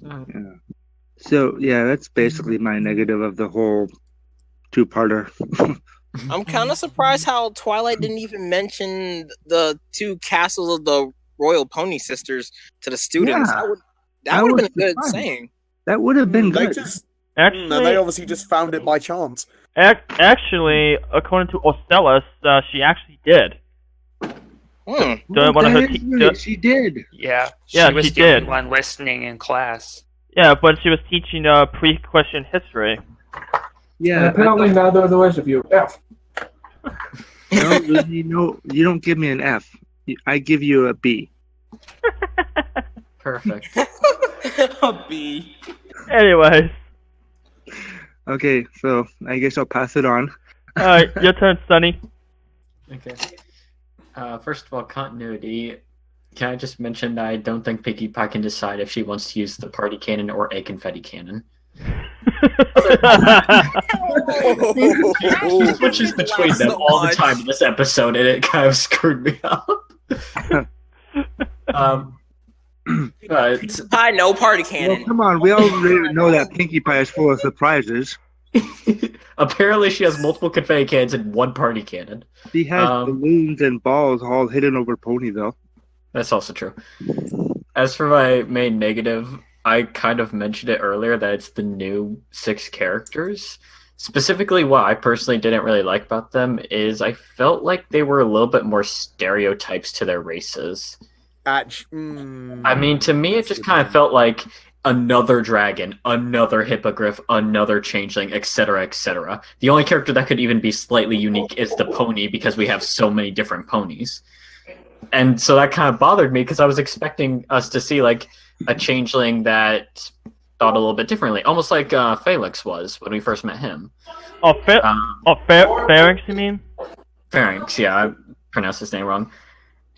Yeah. So yeah, that's basically my negative of the whole two-parter. I'm kind of surprised how Twilight didn't even mention the two castles of the Royal Pony Sisters to the students. Yeah, that would have been a good saying. That would have been good. They obviously just found it by chance. Actually, according to Ocellus, she actually did. She did. Yeah, she was the did. only one listening in class. Yeah, but she was teaching pre-Christian history. Yeah, and apparently neither of the rest of you. F. No, you don't give me an F. I give you a B. Perfect. A B. Anyways. Okay, so I guess I'll pass it on. Alright, your turn, Sunny. Okay. First of all, continuity. Can I just mention that I don't think Pinkie Pie can decide if she wants to use the party cannon or a confetti cannon. She switches between them all the time in this episode, and it kind of screwed me up. Pie, no party cannon. Well, come on, we already know that Pinkie Pie is full of surprises. Apparently, she has multiple confetti cannons and one party cannon. She has balloons and balls all hidden over Ponyville. That's also true. As for my main negative, I kind of mentioned it earlier that it's the new 6 characters. Specifically, what I personally didn't really like about them is I felt like they were a little bit more stereotypes to their races. I mean, to me, it just kind of felt like another dragon, another hippogriff, another changeling, etc., etc. The only character that could even be slightly unique is the pony because we have so many different ponies. And so that kind of bothered me because I was expecting us to see like a changeling that thought a little bit differently, almost like Felix was when we first met him. Pharynx, you mean? Pharynx, yeah, I pronounced his name wrong.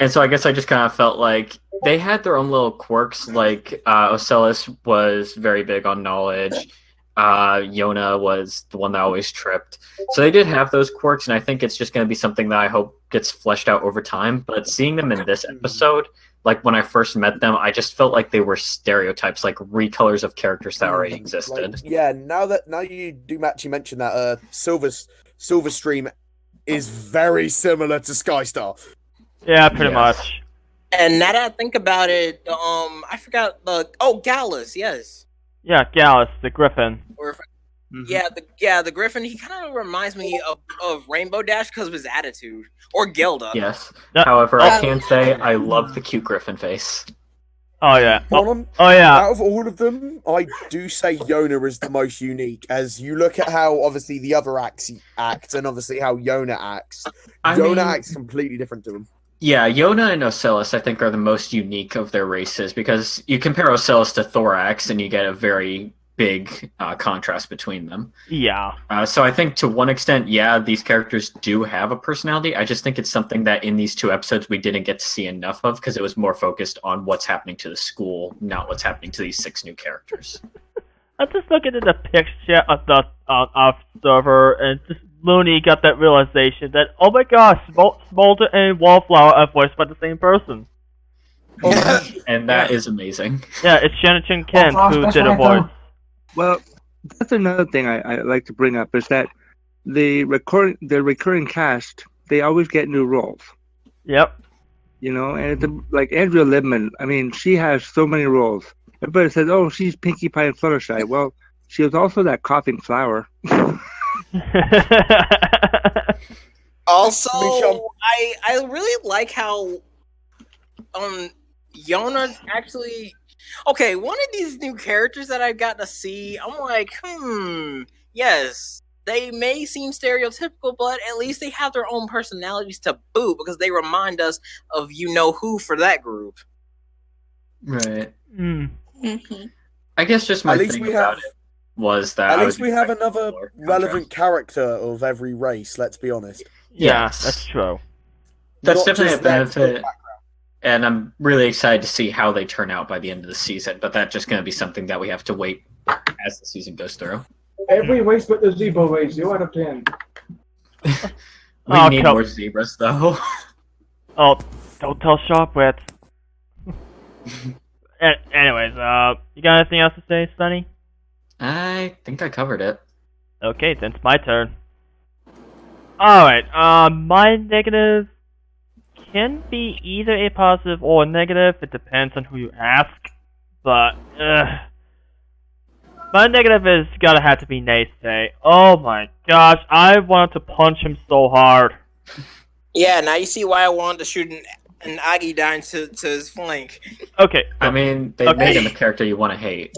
And so I guess I just kind of felt like they had their own little quirks, like Ocellus was very big on knowledge, Yona was the one that always tripped. So they did have those quirks, and I think it's just going to be something that I hope gets fleshed out over time. But seeing them in this episode, like when I first met them, I just felt like they were stereotypes, like recolors of characters that already existed. Like, yeah, now you do actually mention that Silverstream is very similar to Skystar. Yeah, pretty much. And now that I think about it, I forgot Gallus, yes. Yeah, Gallus, the Griffin. The Griffin. He kind of reminds me of Rainbow Dash because of his attitude, or Gilda. Yes. However, I can say I love the cute Griffin face. Oh yeah. Oh yeah. Out of all of them, I do say Yona is the most unique. As you look at how obviously the other acts act, and obviously how Yona acts. Yona acts completely different to him. Yeah, Yona and Ocellus, I think, are the most unique of their races because you compare Ocellus to Thorax and you get a very big contrast between them. Yeah. So I think to one extent, yeah, these characters do have a personality. I just think it's something that in these 2 episodes we didn't get to see enough of because it was more focused on what's happening to the school, not what's happening to these 6 new characters. I just looking at the picture of the server and just Looney got that realization that, oh my gosh, Smolder and Wallflower are voiced by the same person. And that is amazing. Yeah, it's Shannon Kent who did a voice. Well, that's another thing I like to bring up is that the recurring cast, they always get new roles. Yep. You know, and it's like Andrea Libman, I mean, she has so many roles. Everybody says, oh, she's Pinkie Pie and Fluttershy. Well, she was also that coughing flower. Also, I really like how Yona actually. Okay, one of these new characters that I've got to see, I'm like, yes, they may seem stereotypical, but at least they have their own personalities to boot because they remind us of you-know-who for that group. Right. Mm-hmm. I guess just my thing about it was that... At least we have another relevant character of every race, let's be honest. Yeah, that's true. That's definitely a benefit. And I'm really excited to see how they turn out by the end of the season, but that's just going to be something that we have to wait as the season goes through. Every race but the zebra race, 0 out of 10. We need more zebras, though. Oh, don't tell Sharpwit. Anyways, you got anything else to say, Sunny? I think I covered it. Okay, then it's my turn. Alright, my negative can be either a positive or a negative. It depends on who you ask. But, my negative is gotta have to be Naysay. Oh my gosh, I wanted to punch him so hard. Yeah, now you see why I wanted to shoot an Aggie down to his flank. Okay. I mean, they made him a character you want to hate.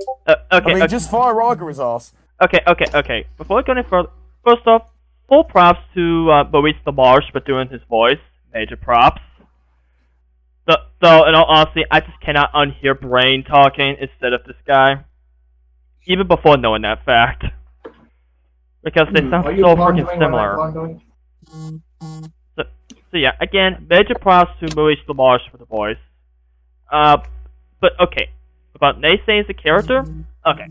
Okay, just fire Raga his ass. Okay. Before we go any further, first off, full props to Maurice LaMarche for doing his voice. Major props. Though, in all honesty, I just cannot unhear Brain talking instead of this guy. Even before knowing that fact. Because they sound so freaking similar. So yeah, again, major props to Maurice LaMarche for the voice. But okay, about Naysay as a character? Okay.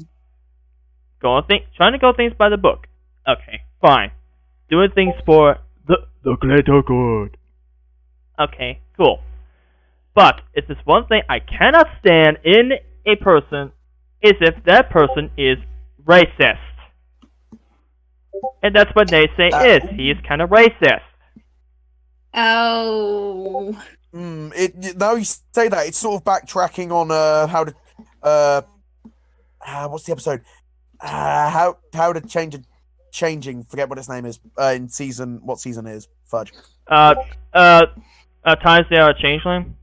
Trying to go things by the book. Okay, fine. Doing things for the greater good. Okay, cool. But if there's one thing I cannot stand in a person, is if that person is racist. And that's what Daze is. He is kind of racist. Oh. Now you say that, it's sort of backtracking on how to what's the episode? How to changing. Forget what its name is. In season, what season it is? Fudge. Times They Are Changeling.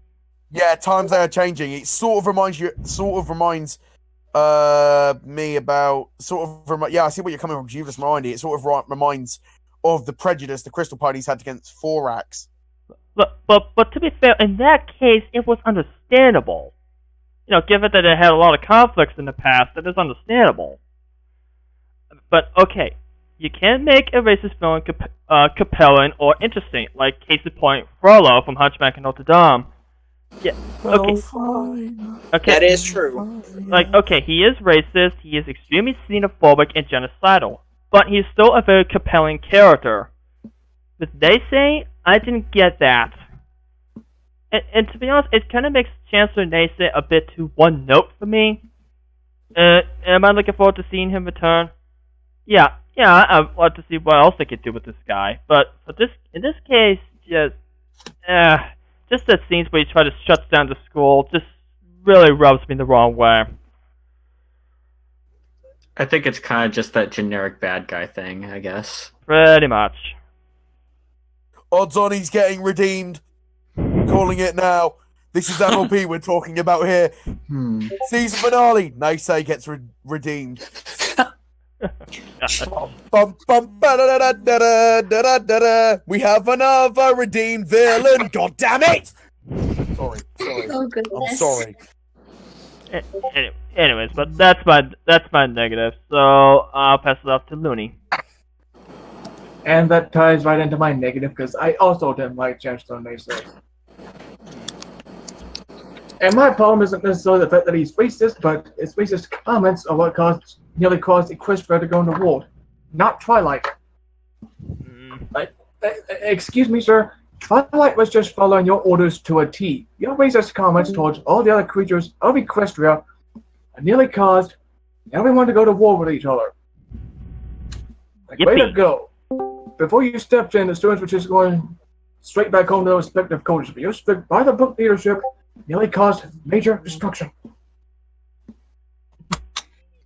Yeah, Times They Are Changing. It sort of reminds me about yeah, I see what you're coming from. You just reminded it sort of reminds of the prejudice the Crystal Parties had against Thorax. But to be fair, in that case, it was understandable. You know, given that it had a lot of conflicts in the past, that is understandable. But okay, you can make a racist villain compelling or interesting, like case in point, Frollo from Hunchback of Notre Dame. Yeah. Okay. Okay. That is true. Like, okay, he is racist, he is extremely xenophobic and genocidal, but he's still a very compelling character. With Daze, I didn't get that. And to be honest, it kind of makes Chancellor Daze a bit too one note for me. Am I looking forward to seeing him return? Yeah, I want to see what else they could do with this guy. But in this case, just that scenes where he tries to shut down the school just really rubs me the wrong way. I think it's kind of just that generic bad guy thing, I guess. Pretty much. Odds on he's getting redeemed. Calling it now. This is MLP we're talking about here. Season finale. Naisei gets redeemed. We have another redeemed villain. God damn it! Sorry. Oh goodness. I'm sorry. Anyways, but that's my negative. So I'll pass it off to Looney. And that ties right into my negative, because I also didn't like Chancellor Naisei. And my problem isn't necessarily the fact that he's racist, but his racist comments are what nearly caused Equestria to go into war. Not Twilight. Excuse me, sir. Twilight was just following your orders to a T. Your racist comments towards all the other creatures of Equestria nearly caused everyone to go to war with each other. Way to go. Before you stepped in, the students were just going straight back home to their respective coaches. But your strict by-the-book leadership nearly caused major destruction.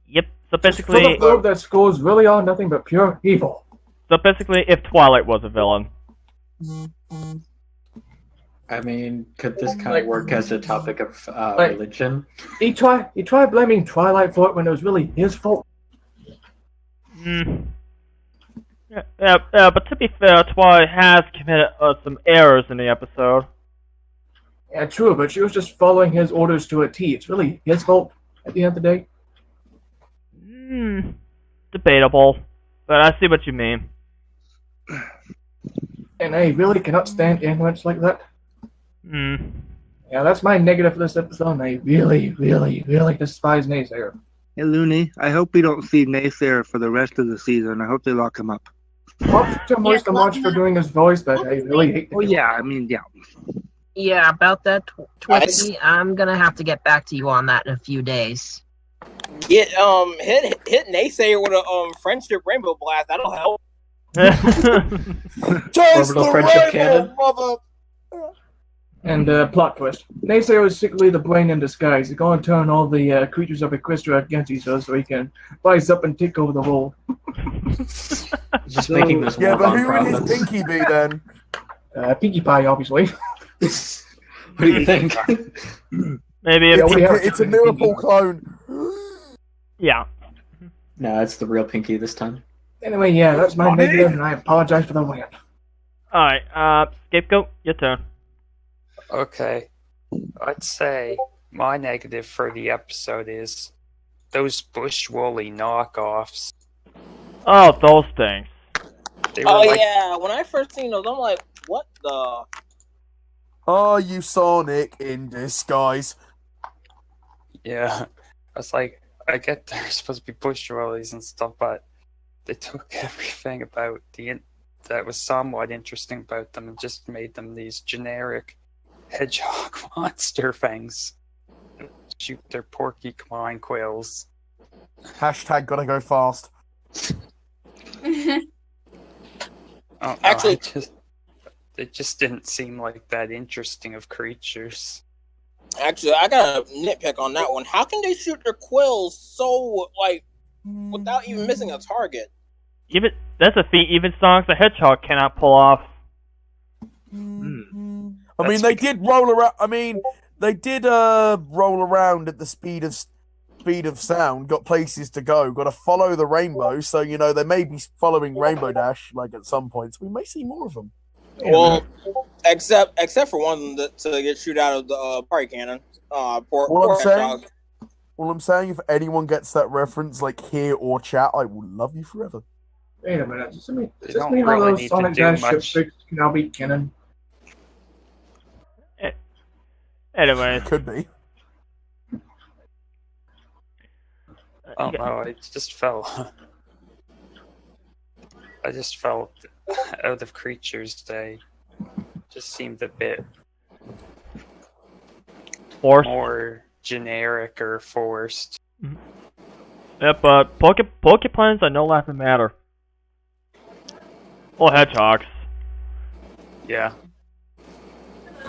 Yep, so basically... Just prove that schools really are nothing but pure evil. So basically, if Twilight was a villain. I mean, could this kind of work as a topic of religion? He tried blaming Twilight for it when it was really his fault. Yeah, but to be fair, Twilight has committed some errors in the episode. Yeah, true, but she was just following his orders to a T. It's really his fault at the end of the day. Debatable, but I see what you mean. And I really cannot stand ignorance like that. Yeah, that's my negative for this episode, and I really, really, really despise Naysayer. Hey, Looney, I hope we don't see Naysayer for the rest of the season. I hope they lock him up. Props to Moist much for doing his voice, but I really hate Oh, yeah, I mean, yeah. Yeah, about that, Twisty, I'm gonna have to get back to you on that in a few days. Hit Naysayer with a friendship rainbow blast. That'll help. Orbital friendship cannon. Mother. And plot twist. Naysayer is secretly the brain in disguise. He's going to turn all the creatures of Equestria against each other so he can rise up and take over the world. Just making this Yeah, but who problem. would his Pinky be then? Pinkie Pie, obviously. What do you think? Maybe it's a Liverpool clone. Yeah. No, it's the real Pinky this time. Anyway, yeah, that's my negative, and I apologize for the rant. Alright, Scapegoat, your turn. Okay. I'd say my negative for the episode is those Bush Wooly knockoffs. Oh, those things. They were Yeah, when I first seen those, I'm like, what the? Are you Sonic in disguise? Yeah. I was like, I get they're supposed to be Bush Woolies and stuff, but they took everything about that was somewhat interesting about them and just made them these generic hedgehog monster things shoot their porcupine quills. Hashtag gotta go fast. Oh, Actually, it just didn't seem like that interesting of creatures. Actually, I got a nitpick on that one. How can they shoot their quills so like without even missing a target? That's a feat even Sonic the Hedgehog cannot pull off. I mean, they did roll around. I mean, they did roll around at the speed of sound. Got places to go. Got to follow the rainbow. So you know they may be following Rainbow Dash like at some points. We may see more of them. Well, except for one to get shoot out of the party cannon. All I'm saying, if anyone gets that reference, like here or chat, I will love you forever. Wait a minute. Does this don't mean all really those need to Sonic do Dash ship much. fix can now be canon? Anyways, Could be. Oh no, I just felt out of creatures. They just seemed a bit more generic or forced. Yep, but porcupines are no laughing matter. Or hedgehogs. Yeah.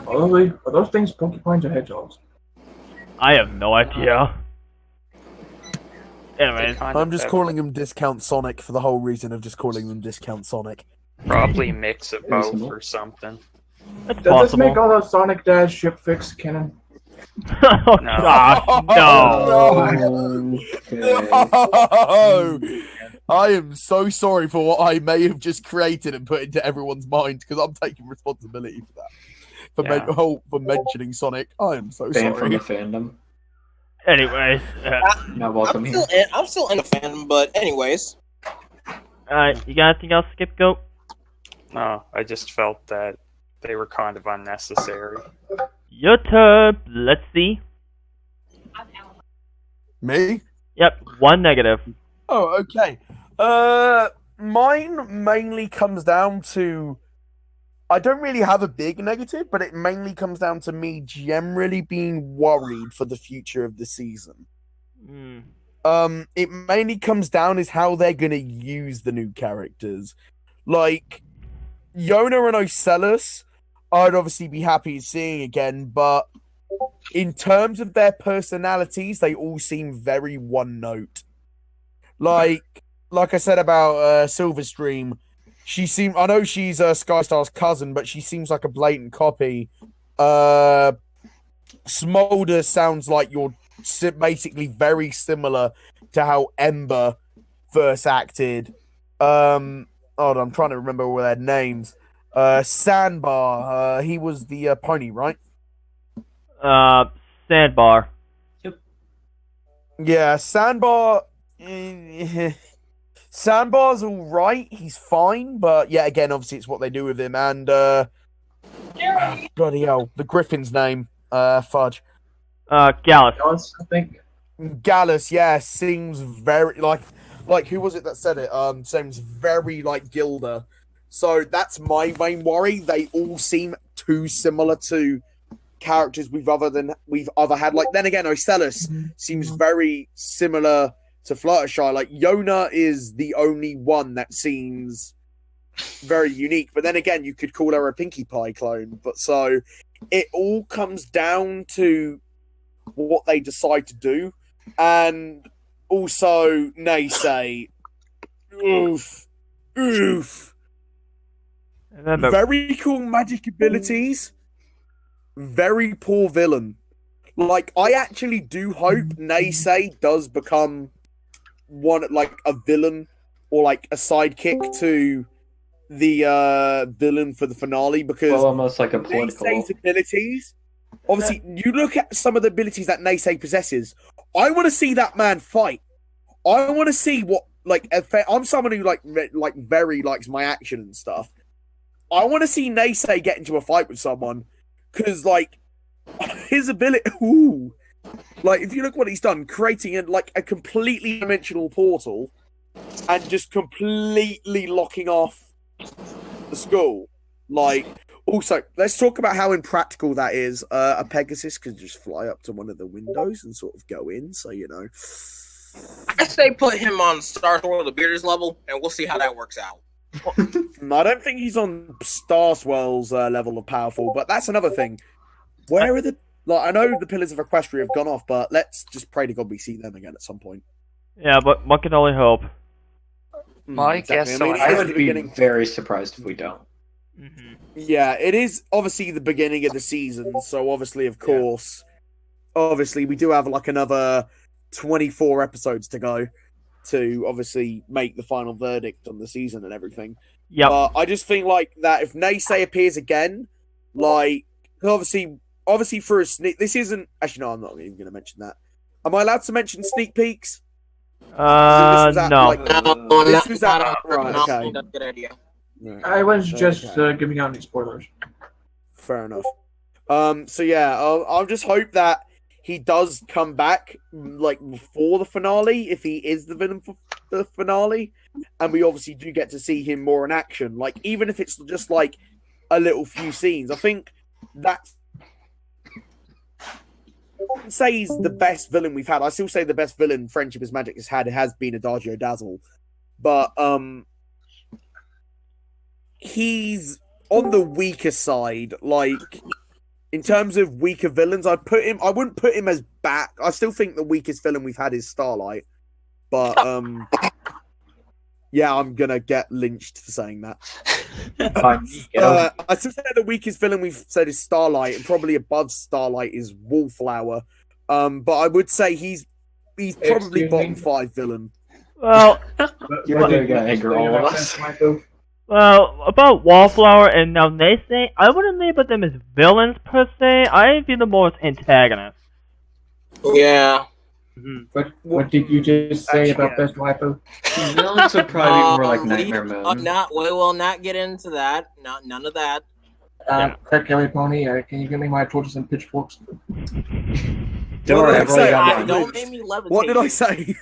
Are those things porcupines or hedgehogs? I have no idea. Anyways, I'm just calling them Discount Sonic for the whole reason of just calling them Discount Sonic. Probably mix of both or something. it's Does this possible. make all those Sonic Dash ship fix canon? Oh No. gosh, no. No! I am so sorry for what I may have just created and put into everyone's mind because I'm taking responsibility for that. For mentioning Sonic, I am so Banned sorry. from the fandom. Anyways, Not welcome here. I'm still in the fandom, but anyways. you got anything else, Scapegoat? No, I just felt that they were kind of unnecessary. Your turn. Let's see. Me? Yep, 1 negative. Oh, okay. Mine mainly comes down to I don't really have a big negative, but it mainly comes down to me generally being worried for the future of the season. It mainly comes down is how they're gonna use the new characters. Like Yona and Ocellus, I'd obviously be happy seeing again, but in terms of their personalities, they all seem very one note. Like I said about Silverstream, I know she's Skystar's cousin, but she seems like a blatant copy. Smolder sounds like you're basically very similar to how Ember first acted. Hold on, I'm trying to remember all their names. Sandbar, he was the pony, right? Sandbar. Yeah, Sandbar. Sandbar's all right. He's fine, but yeah, again, obviously, it's what they do with him. And bloody hell, the Griffin's name, fudge. Gallus. Gallus, I think. Gallus, yeah, seems very like who was it that said it? Seems very like Gilda. So that's my main worry. They all seem too similar to characters we've ever had. Like then again, Ocellus seems very similar to Fluttershy. Like Yona is the only one that seems very unique. But then again, you could call her a Pinkie Pie clone. But so it all comes down to what they decide to do. And also Naysay. Oof. Very cool magic abilities. Very poor villain. Like, I actually do hope Naysay does become a villain or like a sidekick to the villain for the finale because almost like a political Naysay's abilities. Obviously, you look at some of the abilities that Naysay possesses. I want to see that man fight. I want to see what I'm someone who very likes my action and stuff. I want to see Naysay get into a fight with someone because his ability. Ooh. Like, if you look what he's done, creating a completely dimensional portal and just completely locking off the school. Like, Also, let's talk about how impractical that is. A Pegasus can just fly up to one of the windows and sort of go in, so you know. I say put him on Star Swirl the Bearders level, and we'll see how that works out. I don't think he's on Star Swirl's level of powerful, but that's another thing. Where are the... Like, I know the Pillars of Equestria have gone off, but let's just pray to God we see them again at some point. Yeah, but one can only hope. My guess, Exactly. I would be very surprised if we don't. Yeah, it is obviously the beginning of the season, so obviously, of course, obviously we do have like another 24 episodes to go to obviously make the final verdict on the season and everything. Yeah. But I just think like that if Naysay appears again, like obviously for a sneak, this isn't actually no, I'm not even going to mention that. Am I allowed to mention sneak peeks? No. This was at, right, okay. That's a good idea. I was just giving out any spoilers. Fair enough. So yeah, I'll just hope that he does come back like before the finale, if he is the villain for the finale, and we obviously do get to see him more in action. Like even if it's just like a little few scenes, I think that's. I wouldn't say he's the best villain we've had. I still say the best villain Friendship is Magic has had has been Adagio Dazzle, but he's on the weaker side. Like in terms of weaker villains, I wouldn't put him as back. I still think the weakest villain we've had is Starlight, but yeah, I'm gonna get lynched for saying that. I still say the weakest villain we've said is Starlight, and probably above Starlight is Wallflower. But I would say he's probably bottom 5 villain. Well, you're gonna get anger all of us. Well, about Wallflower and now Naysay, I wouldn't label them as villains per se. I view them more as antagonists. Yeah. What did you just say about Best Waifu? Villains would probably be more like Nightmare Moon. We will not get into that. None of that. Craig Kelly Pony, can you give me my torches and pitchforks? Don't make me levitate. What did I say?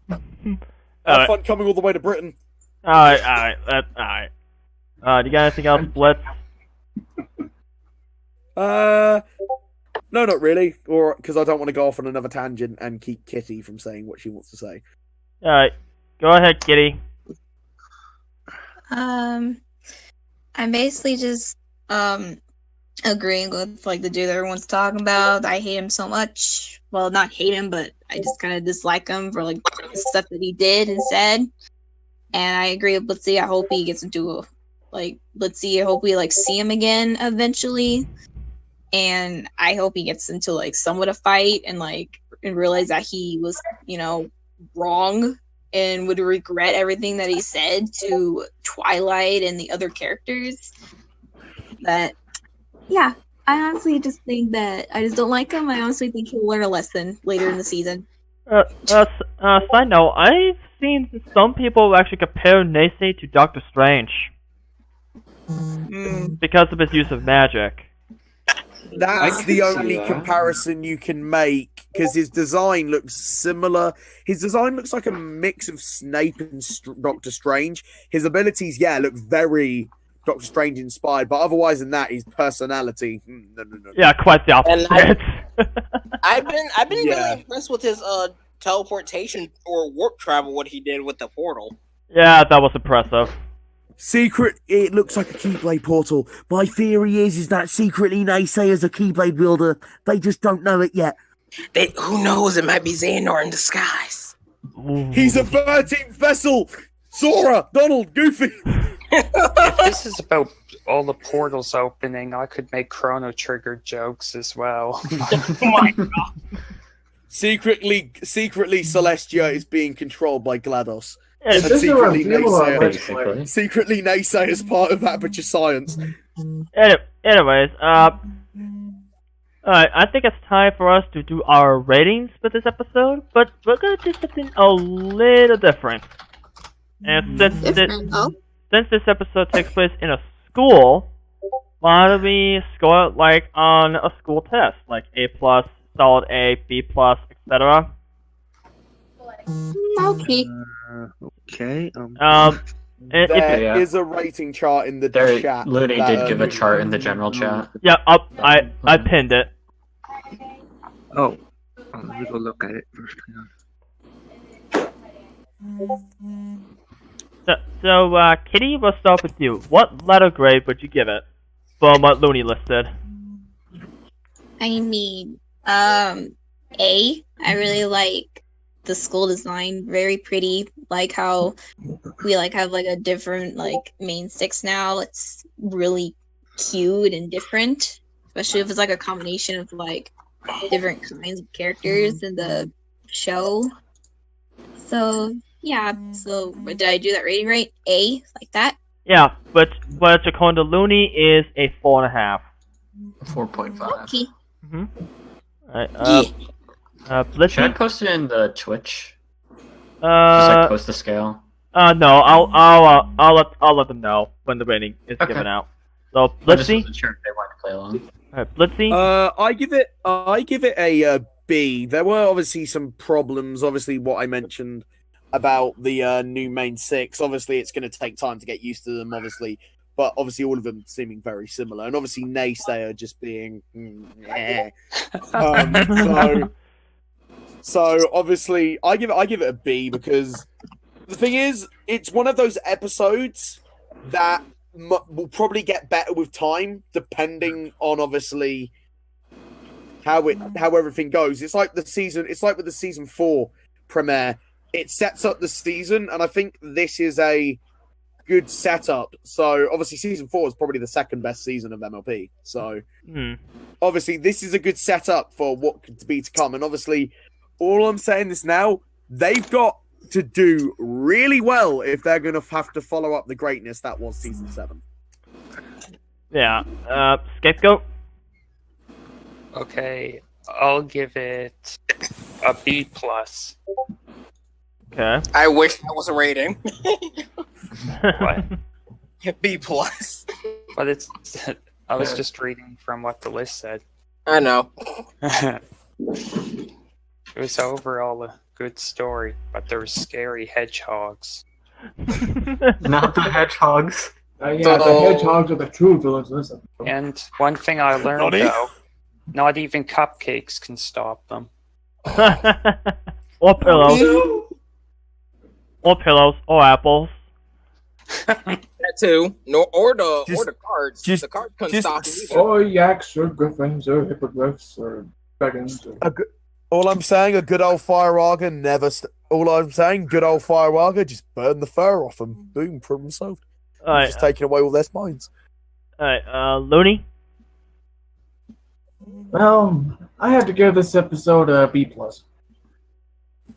Have fun coming all the way to Britain. Alright. Do you got anything else, Blitz? No, not really. Or because I don't want to go off on another tangent and keep Kitty from saying what she wants to say. Alright, go ahead, Kitty. I'm basically just agreeing with like the dude that everyone's talking about. I hate him so much. Well, not hate him, but I just kind of dislike him for like the stuff that he did and said. And I agree with Blitzy. I hope he gets into Blitzy. I hope we like see him again eventually. And I hope he gets into like somewhat a fight and realize that he was, wrong and would regret everything that he said to Twilight and the other characters. But yeah, I honestly just think that I just don't like him. I honestly think he'll learn a lesson later in the season. Side note, I've seen some people actually compare Naysay to Doctor Strange because of his use of magic. That's the only comparison you can make, because his design looks similar. His design looks like a mix of Snape and Doctor Strange. His abilities, look very Doctor Strange inspired, but otherwise than that, his personality, no. Yeah, quite the opposite. I've been really impressed with his teleportation or warp travel, what he did with the portal. Yeah, that was impressive. It looks like a Keyblade portal. My theory is that secretly Naysay is a Keyblade builder. They just don't know it yet. Who knows? It might be Xehanort in disguise. He's a 13th vessel! Sora! Donald! Goofy! If this is about all the portals opening, I could make Chrono Trigger jokes as well. Oh my god. Secretly, Celestia is being controlled by GLaDOS. And secretly, Naysay is part of Aperture Science. Anyways, I think it's time for us to do our ratings for this episode, but we're gonna do something a little different. And since this episode takes place in a school, why don't we score it like on a school test, like A+, solid A, B+, etc. Okay. Okay. There is a rating chart in the chat. Looney did give a chart in the general chat. Yeah, I pinned it. Oh, let me go look at it first. Hang on. So, Kitty, we'll start with you. What letter grade would you give it from what Looney listed? I mean, A. I really like the school design, very pretty. Like how we have a different main six now. It's really cute and different, especially if it's a combination of different kinds of characters in the show. So yeah, so did I do that rating right? A, like that? Yeah, but what's according to Looney is a 4.5. 4.5. Okay. Alright, Blitzy? Should I post it in the Twitch? Just post the scale? No, I'll let them know when the rating is given out. So, Blitzy? I just wasn't sure if they wanted to play along. Alright, Blitzy? I give it a B. There were obviously some problems. Obviously, what I mentioned about the new main six. Obviously, it's going to take time to get used to them. Obviously, but obviously, all of them seeming very similar, and obviously, Naysayer just being. So obviously, I give it a B because the thing is, it's one of those episodes that will probably get better with time, depending on obviously how everything goes. It's like with the season 4 premiere. It sets up the season, and I think this is a good setup. So obviously, season 4 is probably the second best season of MLP. So obviously, this is a good setup for what could be to come. And obviously, all I'm saying is now they've got to do really well if they're going to have to follow up the greatness that was season 7. Yeah. Scapegoat? Okay, I'll give it a B+. Okay. I wish that was a rating. What? B+. But I was just reading from what the list said. I know. It was overall a good story, but there were scary hedgehogs. Not the hedgehogs. Yeah, the hedgehogs are the true villains. Listen. And one thing I learned, though, not even cupcakes can stop them. Or pillows. Or pillows, or apples. That too. No, or the cards. The cards couldn't stop them either. Or yaks, or griffins, or hippogriffs, or dragons. All I'm saying, a good old fire auger never. All I'm saying, good old fire auger, just burn the fur off them. Boom, problem solved. Just taking away all their spines. Alright, Looney? Well, I had to give this episode a B+.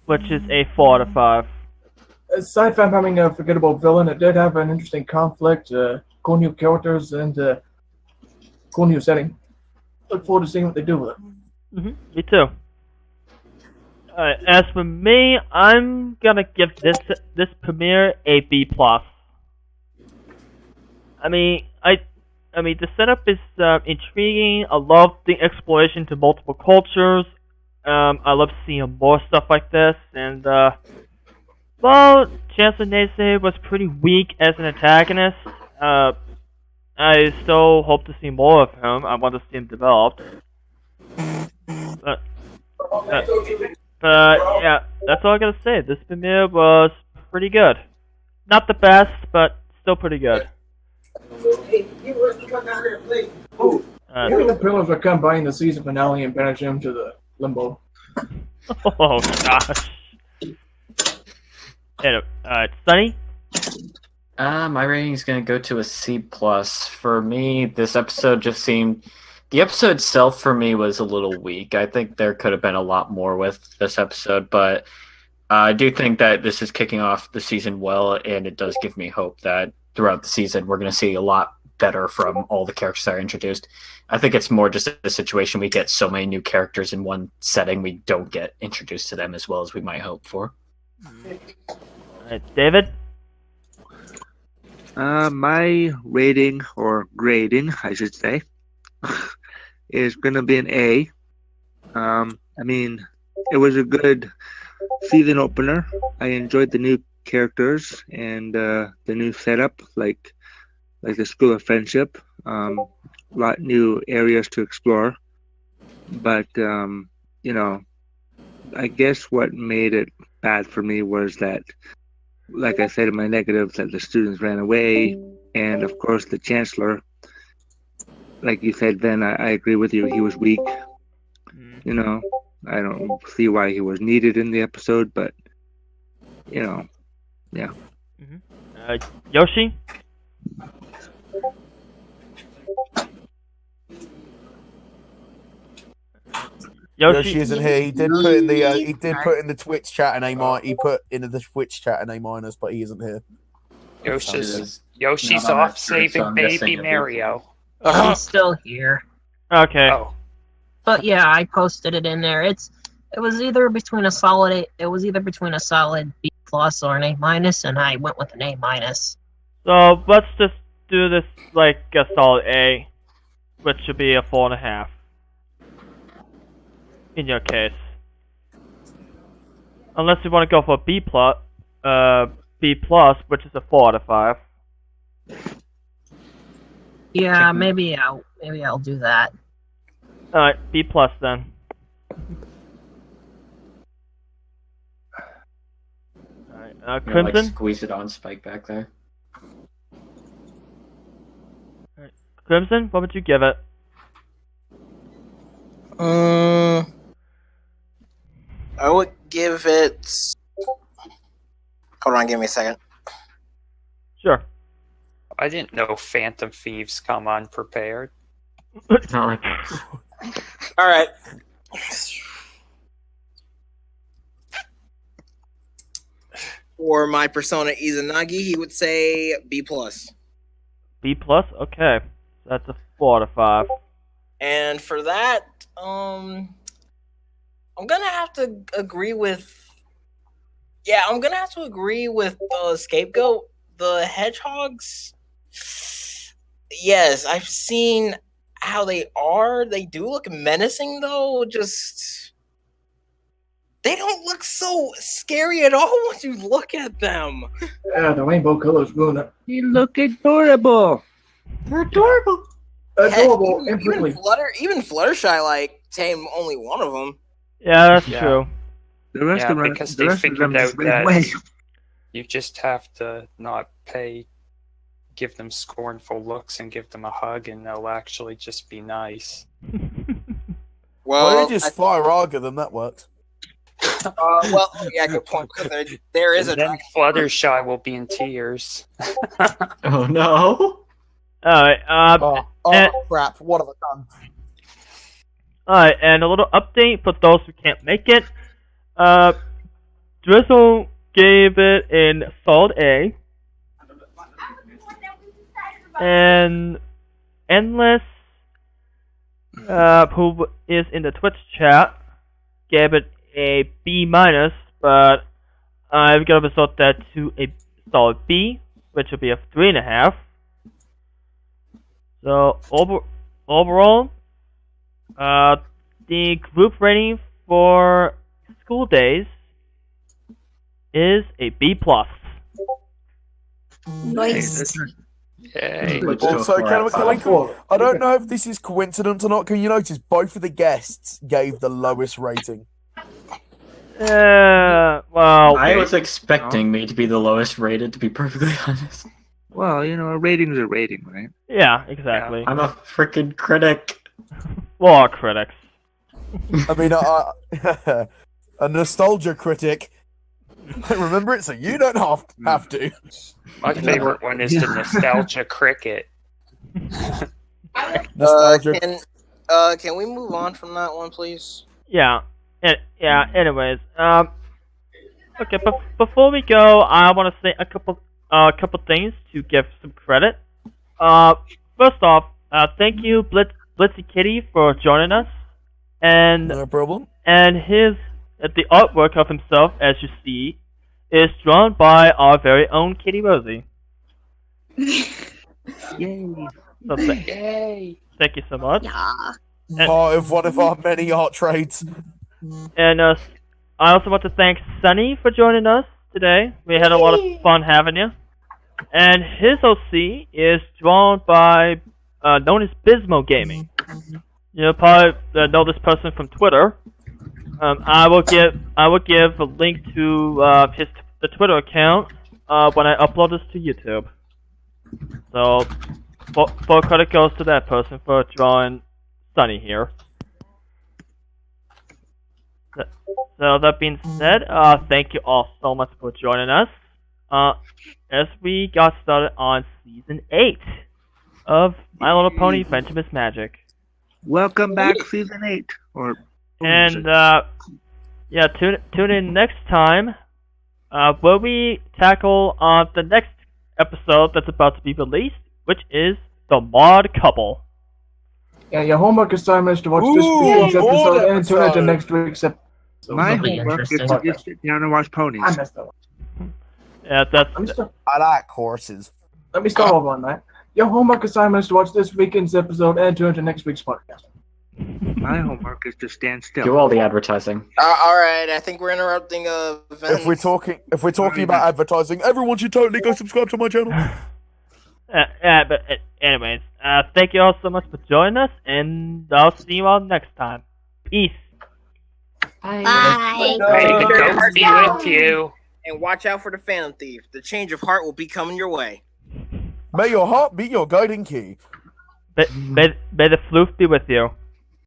Which is a 4 out of 5. Aside from having a forgettable villain, it did have an interesting conflict, cool new characters, and cool new setting. Look forward to seeing what they do with it. Me too. Alright, as for me, I'm gonna give this premiere a B+. I mean, the setup is intriguing. I love the exploration to multiple cultures. I love seeing more stuff like this, and well, Chancellor Naysayer was pretty weak as an antagonist. I still hope to see more of him. I want to see him developed. But yeah, that's all I gotta say. This premiere was pretty good. Not the best, but still pretty good. Even the pillars are combining the season finale and banish him to the limbo. Oh gosh. Sunny? My rating is going to go to a C+. For me, this episode just seemed... The episode itself, for me, was a little weak. I think there could have been a lot more with this episode, but I do think that this is kicking off the season well, and it does give me hope that throughout the season we're going to see a lot better from all the characters that are introduced. I think it's more just a situation we get so many new characters in one setting, we don't get introduced to them as well as we might hope for. David? My rating, or grading, I should say, is going to be an A. I mean, it was a good season opener. I enjoyed the new characters and the new setup, like the School of Friendship. Lot new areas to explore, but you know, I guess what made it bad for me was that, like I said in my negatives, that the students ran away, and of course the Chancellor. Like you said, Ben, I agree with you. He was weak. You know, I don't see why he was needed in the episode, but you know, yeah. Yoshi? Yoshi isn't here. He did put in the Twitch chat he put into the Twitch chat an A-, but he isn't here. Yoshi's off saving baby Mario. He's still here. Okay. Oh. But yeah, I posted it in there. It was either between a solid B plus or an A-, and I went with an A-. So let's just do this like a solid A, which should be a 4.5. In your case, unless you want to go for B plus, which is a 4 out of 5. Yeah, maybe I'll do that. All right, B plus then. All right, Crimson. Like squeeze it on Spike back there. All right. Crimson, what would you give it? I would give it. Hold on, give me a second. Sure. I didn't know Phantom Thieves come unprepared. Not like All right. For my persona Izanagi, he would say B plus. B plus, okay. So that's a 4 out of 5. And for that, I'm gonna have to agree with. Yeah, I'm gonna have to agree with the scapegoat, the hedgehogs. Yes, I've seen how they are. They do look menacing, though. Just they don't look so scary at all once you look at them. Yeah, the rainbow colors ruin it. You look adorable. They're adorable. Adorable. Heck, even Fluttershy like tame only one of them. Yeah, that's true. The rest of them, because the they rest of figured them out just ran that away. you just have to not give them scornful looks and give them a hug, and they'll actually just be nice. Well, you just fire Arga, then that works. Well, yeah, good point. There is and a then Fluttershy will be in tears. Oh no! Alright, crap, what have I done? Alright, and a little update for those who can't make it. Drizzle gave it an solid A. And Endless, who is in the Twitch chat, gave it a B-, but I've got to resort that to a solid B, which will be a 3.5. So overall, the group rating for School Daze is a B+. Nice. Yay. Also, I don't know if this is coincidence or not. Can you notice both of the guests gave the lowest rating? Well, I was expecting me to be the lowest rated, to be perfectly honest. Well, you know, a rating's a rating, right? Yeah, exactly. I'm a freaking critic. Well, critics. I mean, a nostalgia critic. Remember it, so you don't have to. My favorite one is the Nostalgia Cricket. Can we move on from that one, please? Yeah. Anyways, okay, but before we go, I want to say a couple things to give some credit. First off, thank you, Blitzy Kitty, for joining us, and no problem. And the artwork of himself, as you see, is drawn by our very own Kitty Rosie. Yay! So Yay! Thank you so much. Yeah. Part of one of our many art trades. And I also want to thank Sunny for joining us today. We had a lot of fun having you. And his OC is drawn by known as Bismo Gaming. You probably know this person from Twitter. I will give a link to the Twitter account when I upload this to YouTube. So full credit goes to that person for drawing Sunny here. So that being said, thank you all so much for joining us. As we got started on Season 8 of My Little Pony Friendship is Magic. Welcome back, Season 8. And, tune in next time, where we tackle the next episode that's about to be released, which is The Mod Couple. Yeah, your homework assignment is to watch this week's episode and tune into next week's episode. My homework is to just sit down and watch ponies. I messed up. Yeah, that's... I like horses. Let me start over on that. Your homework assignment is to watch this weekend's episode and tune into next week's podcast. My homework is to stand still. Do all the advertising. All right, I think we're interrupting events. If we're talking about advertising, everyone should totally go subscribe to my channel. Anyways, thank you all so much for joining us, and I'll see you all next time. Peace. Bye. May the ghost be with you. And watch out for the Phantom Thief. The change of heart will be coming your way. May your heart be your guiding key. May the floof be with you.